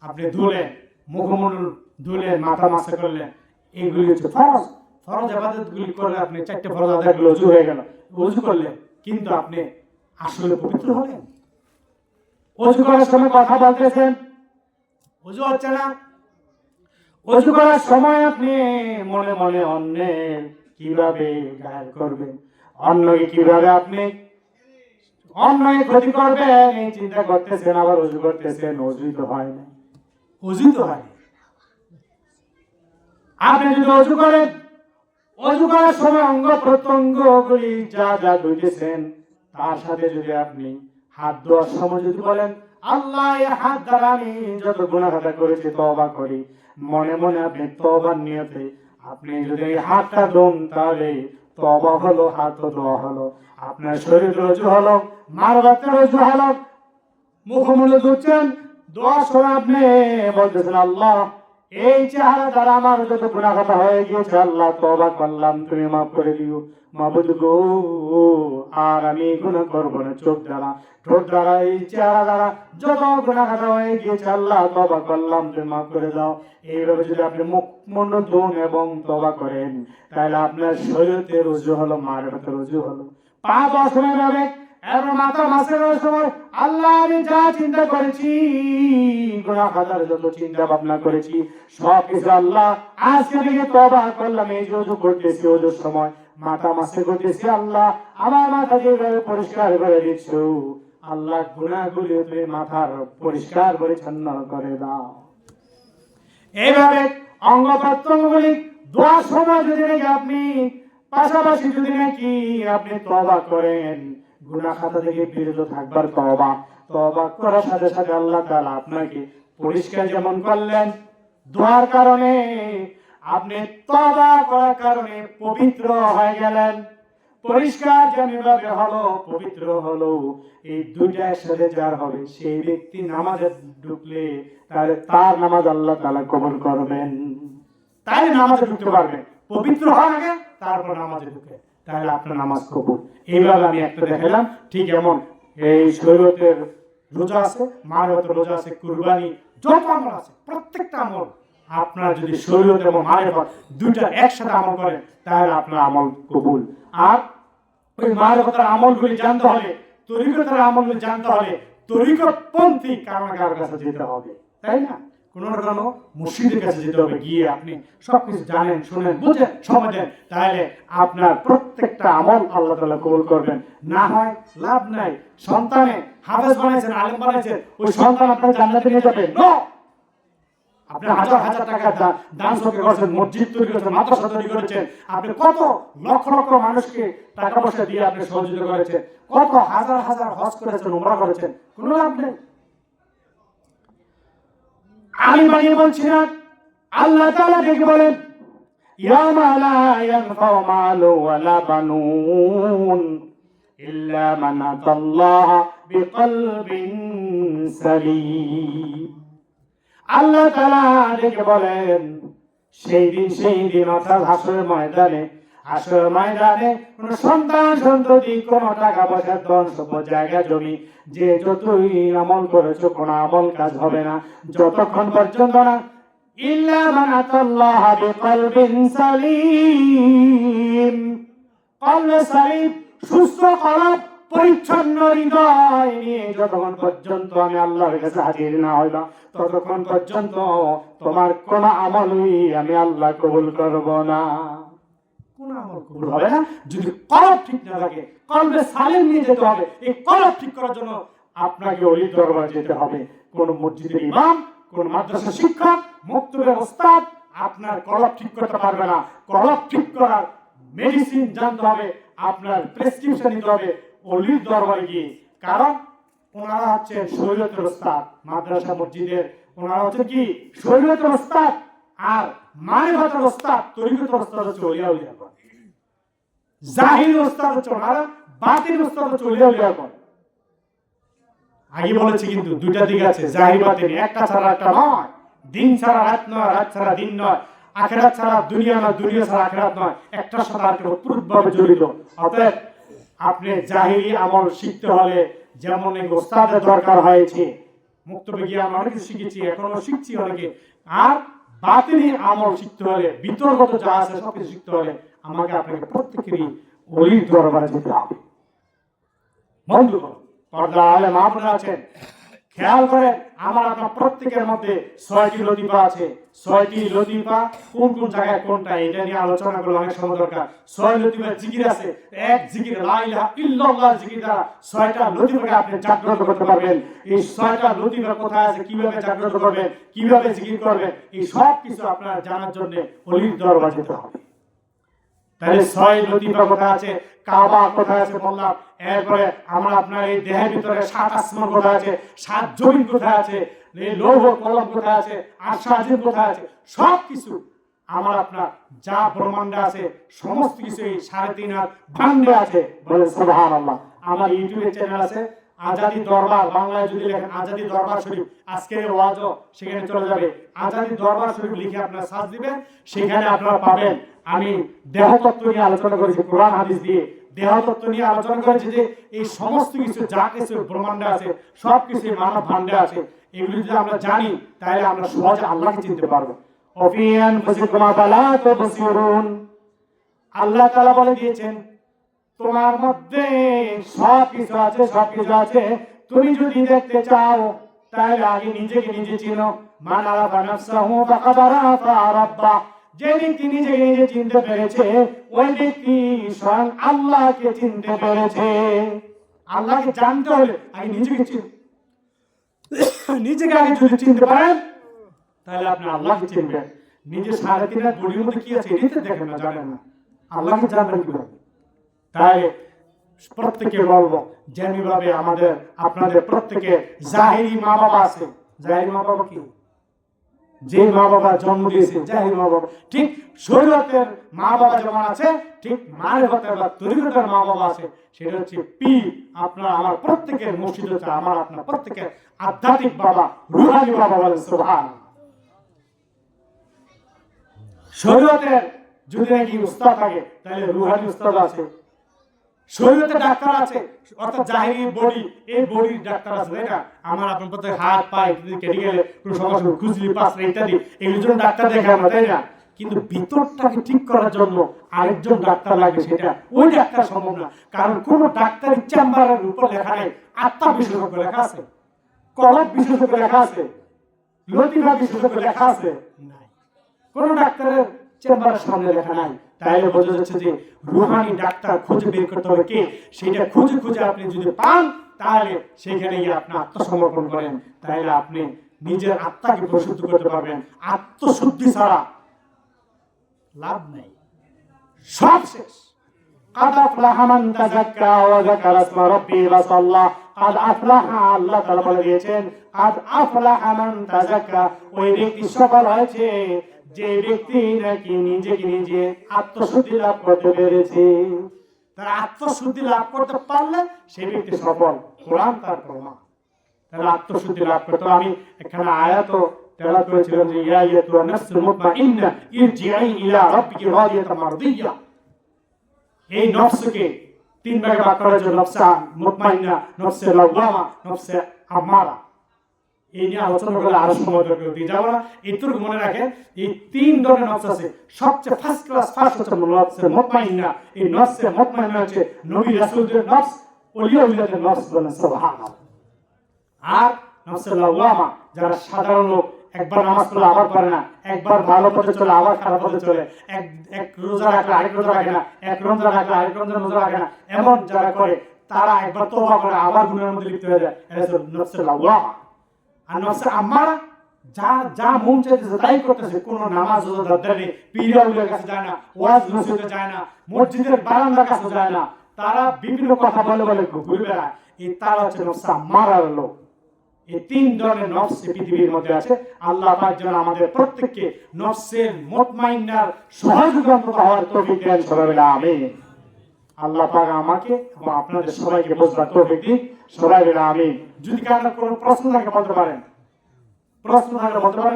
আপনি ধুলেন, মুখমণ্ডল ধুলেন, মাথা মাসা করলেন, এইগুলি হচ্ছে ফরজ, ফরজ ইবাদতগুলি করলে আপনি চারটি ফরজ আদায় করলে ওযু হয়ে গেল, ওযু করলেন, কিন্তু আপনি আসলে পবিত্র হলেন? ওযু করার সময় কথা বলতেছেন, ওযু হচ্ছে না। ওযু করার সময় আপনি মনে মনে অন্যের কিভাবে গায়ের করবেন, অন্যকে কিভাবে আপনি অন্যকে ক্ষতি করবেন, এই চিন্তা করতেছেন, আবার ওযু করতেছেন, ওযুই তো হয় না, ওযুই তো হয়। আপনি যদি ওযু করেন, ওযু করার সময় অঙ্গ প্রত্যঙ্গগুলি যা যা ধুইতেছেন তার সাথে যদি আপনি হাত ধোয়ার সময় যদি বলেন, আল্লাহ এই হাত দ্বারা আমি যত গুনাহ খাতা করেছি তওবা করি, মনে মনে আপনি তওবার নিয়তে আপনি যদি এই হাতটা ধোন, তাহলে তওবা হলো, হাত ধোয়া হলো, আপনার শরীর ওযু হলো, মারবাতের ওযু হলো, মুখমণ্ডল ধুচ্ছেন, দোয়ার সময় আপনি বলতেছেন, আল্লাহ এই চেহারা দ্বারা আমার যত গুনাহ খাতা হয়ে গিয়েছে, আল্লাহ তওবা করলাম, তুমি মাফ করে দিও, মাবুদ গো, আর আমি গুনাহ করব না। চোখ দ্বারা, ঠোঁট দ্বারা, এই চেহারা দ্বারা যত গুনাহ খাতা হয়ে গিয়েছে, আল্লাহ তওবা করলাম, তুমি মাফ করে দাও। এইভাবে যদি আপনি মুখমণ্ডল ধুন এবং তওবা করেন, তাহলে আপনার শরীয়তের ওযু হলো, মারফতের ওযু হলো। পা বসানো যাবে, এরপর মাথা মাসানোর সময় আল্লাহ আমি যা চিন্তা করেছি, গুনাহ খাতার যত চিন্তা ভাবনা করেছি, সব কিছু আল্লাহ আজকে থেকে তওবা করলাম। এই যে ওযু করতেছি, ওযুর সময় মাথা মাসে করতেছি, আল্লাহ আমার মাথা যেভাবে পরিষ্কার করে দিচ্ছ, আল্লাহ গুনাহগুলি তুমি মাথার পরিষ্কার পরিচ্ছন্ন করে দাও। এইভাবে অঙ্গ প্রত্যঙ্গগুলি দোয়ার সময় যদি নাকি আপনি পাশাপাশি যদি নাকি আপনি তওবা করেন, গুনাহ খাতা থেকে বিরত থাকবার তওবা, তওবা করার সাথে সাথে আল্লাহ তাআলা আপনাকে পরিষ্কার যেমন করলেন, দোয়ার কারণে আপনি তওবা করার কারণে পবিত্র হয়ে গেলেন। পরিষ্কার যেমনভাবে হলো, পবিত্র হলো, এই দুইটা একসাথে যার হবে, সেই ব্যক্তি নামাজে ঢুকলে তাহলে তার নামাজ আল্লাহ তাআলা কবুল করবেন, তাই নামাজে ঢুকতে পারবেন। পবিত্র হওয়ার আগে তারপর নামাজে ঢুকে, তাহলে আপনার নামাজ কবুল। এইভাবে আমি একটা দেখালাম। ঠিক এমন এই শরীয়তের রোজা আছে, মারফতের রোজা আছে, কুরবানি, যত আমল আছে প্রত্যেকটা আমল আপনার যদি শরীয়ত এবং মারফত দুইটা একসাথে আমল করেন, তাহলে আপনার আমল কবুল। আর ওই মারফতের আমলগুলি জানতে হলে, তরিকতের আমলগুলি জানতে হলে তরিকতপন্থী কারণের কাছে যেতে হবে, তাই না? কোন না কোনো মুর্শিদের কাছে যেতে হবে, গিয়ে আপনি সবকিছু জানেন, শুনেন, বুঝেন, সময় দেন, তাহলে আপনার প্রত্যেকটা আমল আল্লাহ তাআলা কবুল করবেন। না হয় লাভ নাই। সন্তানে হাফেজ বানাইছেন, আলেম বানাইছেন, ওই সন্তান আপনার জান্নাতে নিয়ে যাবে না। আপনি হাজার হাজার টাকা দান সদকা করেছেন, মসজিদ তৈরি করেছেন, মাদ্রাসা তৈরি করেছেন, আপনি কত লক্ষ লক্ষ মানুষকে টাকা পয়সা দিয়ে আপনি সহযোগিতা করেছেন, কত হাজার হাজার হজ করেছেন, উমরা করেছেন, কোনো লাভ নেই। আমি বানিয়ে বলছি না, আল্লাহ তাআলা দেখে বলেন, ইয়াওমা লা ইয়ানফাউ মালু ওয়ালা বানুন ইল্লা মান আতাল্লাহ বিকলবিন সালিম। আল্লাহ তাআলা দেখে বলেন, সেই দিন অর্থাৎ হাসরের ময়দানে আসল ময়দানে কোন সন্তান সন্ততি কোন টাকা পয়সা ধন সম্পদ জায়গা জমি যে যতই আমল করেছো কোন আমল কাজ হবে না যতক্ষণ পর্যন্ত না ইল্লা মান আতাল্লাহ বিকলবিন সালিম। কলব সালিম সুস্থ কলব পরিচ্ছন্ন হৃদয় নিয়ে যতক্ষণ পর্যন্ত আমি আল্লাহর কাছে হাজির না হইলাম ততক্ষণ পর্যন্ত তোমার কোন আমলই আমি আল্লাহ কবুল করব না। কোন আমল কবুল হবে না যদি কলব ঠিক না থাকে। কলবে সালিম নিয়ে যেতে হবে। এই কলব ঠিক করার জন্য আপনাকে ওলির দরবারে যেতে হবে। কোন মসজিদের ইমাম, কোন মাদ্রাসা শিক্ষক, মক্তবের ওস্তাদ আপনার কলব ঠিক করতে পারবে না। কলব ঠিক করার মেডিসিন জানতে হবে, আপনার প্রেসক্রিপশন নিতে হবে ওলির দরবারে গিয়ে। কারণ ওনারা হচ্ছেন শরীয়তের ওস্তাদ। মাদ্রাসা মসজিদের ওনারা হচ্ছে কি শরীয়তের ওস্তাদ, আর মারিফাতের ওস্তাদ তরিকতের ওস্তাদ হচ্ছে ওলিয়া উলিয়া করে। জাহির ওস্তাদ হচ্ছে ওনারা, বাতিন ওস্তাদ হচ্ছে ওলিয়া উলিয়া করে। আগে বলেছি কিন্তু দুইটা দিক আছে, জাহির বাতিন, একটা ছাড়া একটা নয়। দিন ছাড়া রাত নয়, রাত ছাড়া দিন নয়, আখিরাত ছাড়া দুনিয়া নয়, দুনিয়া ছাড়া আখিরাত নয়। একটার সাথে আরেকটা ওতপ্রোতভাবে জড়িত। অতএব আপনি জাহিরি আমল শিখতে হলে যেমন এই ওস্তাদের দরকার হয়েছে, মুক্তবে গিয়ে আমরা অনেক শিখেছি, এখনো শিখছি অনেকে। আর বাতিনি আমল শিখতে হলে, বিতর্কত যা আছে সবকিছু শিখতে হলে আমাকে আপনাকে প্রত্যেকেরই ওলির দরবারে যেতে হবে। বন্ধুগণ, পর্দা আলে মা বোনেরা আছেন, খেয়াল করেন আমার আপনার প্রত্যেকের মধ্যে ৬টি লতিফা আছে। ৬টি লতিফা কোন কোন জায়গায় কোনটা এটা নিয়ে আলোচনা করলে অনেক সময় দরকার। ৬ লতিফার জিকির আছে। এক জিকির লা ইলাহা ইল্লাল্লাহ জিকির দ্বারা ৬টা লতিফাকে আপনি জাগ্রত করতে পারবেন। এই ৬টা লতিফা কোথায় আছে, কিভাবে জাগ্রত করবেন, কিভাবে জিকির করবেন, এই সব কিছু আপনারা জানার জন্য ওলির দরবারে যেতে হবে। তাহলে ৬ লতিফা কোথায় আছে, কাবা কোথায় আছে বললাম। এরপরে আমরা আপনার এই দেহের ভিতরে ৭ আসমান কোথায় আছে, ৭ জমিন কোথায় আছে, এই লৌহ কলম কোথায় আছে, আরশ আজিম কোথায় আছে, সব কিছু আমার আপনার যা ব্রহ্মাণ্ডে আছে সমস্ত কিছু এই ৩.৫ হাত ভান্ডে আছে। বলে সুবহানাল্লাহ। আমার ইউটিউবে চ্যানেল আছে আজাদি দরবার, বাংলায় যদি লেখেন আজাদি দরবার শরীফ, আজকের ওয়াজও সেখানে চলে যাবে। আজাদি দরবার শরীফ লিখে আপনারা সার্চ দিবেন, সেখানে আপনারা পাবেন। আমি দেহতত্ত্ব নিয়ে আলোচনা করেছি, কোরআন হাদিস দিয়ে দেহতত্ত্ব নিয়ে আলোচনা করেছি যে এই সমস্ত কিছু যা কিছু ব্রহ্মাণ্ডে আছে সব কিছু মানব ভাণ্ডে আছে। এগুলো যদি আমরা জানি তাহলে আমরা সহজে আল্লাহকে চিনতে পারবো। অফিয়ান ফুসিকুম আফালা তুবসিরুন, আল্লাহ তাআলা বলে দিয়েছেন তোমার মধ্যে সব কিছু আছে, সব কিছু আছে। তুমি যদি দেখতে চাও তাহলে আগে নিজেকে নিজে চিনো। মান আরাফা নাফসাহু ফাকাদ আরাফা রাব্বাহ, যে ব্যক্তি নিজেকে নিজে চিনতে পেরেছে ওই ব্যক্তি স্বয়ং আল্লাহকে চিনতে পেরেছে। আল্লাহকে জানতে হলে আগে নিজেকে নিজেকে আগে যদি চিনতে পারেন তাহলে আপনি আল্লাহকে চিনবেন। নিজের ৩.৫ হাত বডির মধ্যে কি আছে এটা দেখেন না, জানেন না, আল্লাহকে জানবেন কিভাবে? তাই প্রত্যেকে বলবো যেমনিভাবে আমাদের আপনাদের প্রত্যেকে জাহিরি মা বাবা আছে। জাহিরি মা বাবা কি? যে মা বাবা জন্ম দিয়েছে জাহির মা বাবা। ঠিক শরীয়তের মা বাবা যেমন আছে, ঠিক মারিফতের বা তরিকতের মা বাবা আছে। সেটা হচ্ছে পীর। আপনার আমার প্রত্যেকের মুর্শিদ হচ্ছে আমার আপনার প্রত্যেকের আধ্যাত্মিক বাবা, রুহানি বাবা। বলেন সুবহানাল্লাহ। শরীয়তের যদি নাকি উস্তাদ থাকে তাহলে রুহানি উস্তাদ আছে। শরীয়তে ডাক্তার আছে, অর্থাৎ জাহিরি বডি, এই বডির ডাক্তার আছে, তাই না? আমার আপনার প্রত্যেক হাত পায়ে কেটে গেলে কোনো সমস্যা, খুজলি পাসরা ইত্যাদি এগুলোর জন্য ডাক্তার দেখে আমরা, তাই না? কিন্তু ভিতরটাকে ঠিক করার জন্য আরেকজন ডাক্তার লাগে, সেটা ওই ডাক্তার সম্ভব না। কারণ কোন ডাক্তারের চেম্বারের উপর লেখা নেই আত্মা বিশেষজ্ঞ লেখা আছে, কলব বিশেষজ্ঞ লেখা আছে, লতিফা বিশেষজ্ঞ লেখা আছে, নাই। কোন ডাক্তারের চেম্বারের সামনে লেখা নাই। তাইলে বোঝা যাচ্ছে যে রুহানি ডাক্তার খুঁজে বের করতে হবে কে, সেটা খুঁজে খুঁজে আপনি যদি পান তাহলে সেখানে গিয়ে আপনি আত্মসমর্পণ করেন, তাহলে আপনি নিজের আত্মাকে পরিশুদ্ধ করতে পারবেন। আত্মশুদ্ধি ছাড়া লাভ নেই, সব শেষ। قد أفلح من تزكى وذكر اسم ربه فصلى। قد أفلح, আল্লাহ তাআলা বলে দিয়েছেন قد أفلح من تزكى, ওই ব্যক্তি সফল হয়েছে যে ব্যক্তি নাকি নিজেকে নিজে আত্মশুদ্ধি লাভ করতে পেরেছে। তার আত্মশুদ্ধি লাভ করতে পারলে সেই ব্যক্তি সফল। কোরআন তার প্রমাণ। তাহলে আত্মশুদ্ধি লাভ করতে আমি এখানে আয়াত তেলাওয়াত করেছিলাম যে ইয়া আইয়াতুন নাফসুল মুতমাইন্না ইরজিই ইলা রাব্বিকি রাদিয়াতান মারদিয়া। এই নফসকে তিন ভাগে ভাগ করা হয়েছে, নফসে মুতমাইন্না, নফসে লাওয়ামা, নফসে আম্মারা। এই নিয়ে আলোচনা করলে আরো সময় দরকার, দিয়ে যাবো না। এইটুকু মনে রাখেন, এই তিন ধরনের নফস আছে। সবচেয়ে ফার্স্ট হচ্ছে নফসে মুতমাইন্না। এই নফসে মুতমাইন্না হচ্ছে নবী রাসূলদের নফস, ওলিয়া উলিয়াদের নফস, বলেন সুবহানাল্লাহ। আর নফসে লাওয়ামা, যারা সাধারণ লোক, একবার নামাজ পড়লে আবার পড়ে না, একবার ভালো পথে চলে আবার খারাপ পথে চলে, এক রোজা রাখলে আরেক রোজা রাখে না, এক রমজান রাখলে আরেক রমজান রোজা রাখে না, এমন যারা করে তারা একবার তওবা করে আবার গুনাহের মধ্যে লিপ্ত হয়ে যায়। এটা হচ্ছে নফসে লাওয়ামা। আর নফসে আম্মারা, যা মন চাইতেছে তাই করতেছে, কোনো নামাজ রোজা দেয় না, পীর আউলিয়ার কাছে যায় না, ওয়াজ নসিহতে যায় না, মসজিদের বারান্দার কাছে যায় না, তারা বিভিন্ন কথা বলে বলে ঘুরে বেড়ায়। এই তারা হচ্ছে নফসে আম্মারার লোক। এই তিন ধরনের নফস পৃথিবীর মধ্যে আছে। আল্লাহ পাক যেন আমাদের প্রত্যেককে নফসের মুতমাইন্নার সহযোগী হওয়ার তৌফিক দেন, সবাই বলে আমিন। আল্লাহ পাক আমাকে এবং আপনাদের সবাইকে বুঝবার তৌফিক দিন, সবাই বলে আমিন। যদি কারো কোনো প্রশ্ন থাকে বলতে পারেন,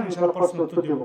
ইনশাআল্লাহ প্রশ্ন উত্তর দেব।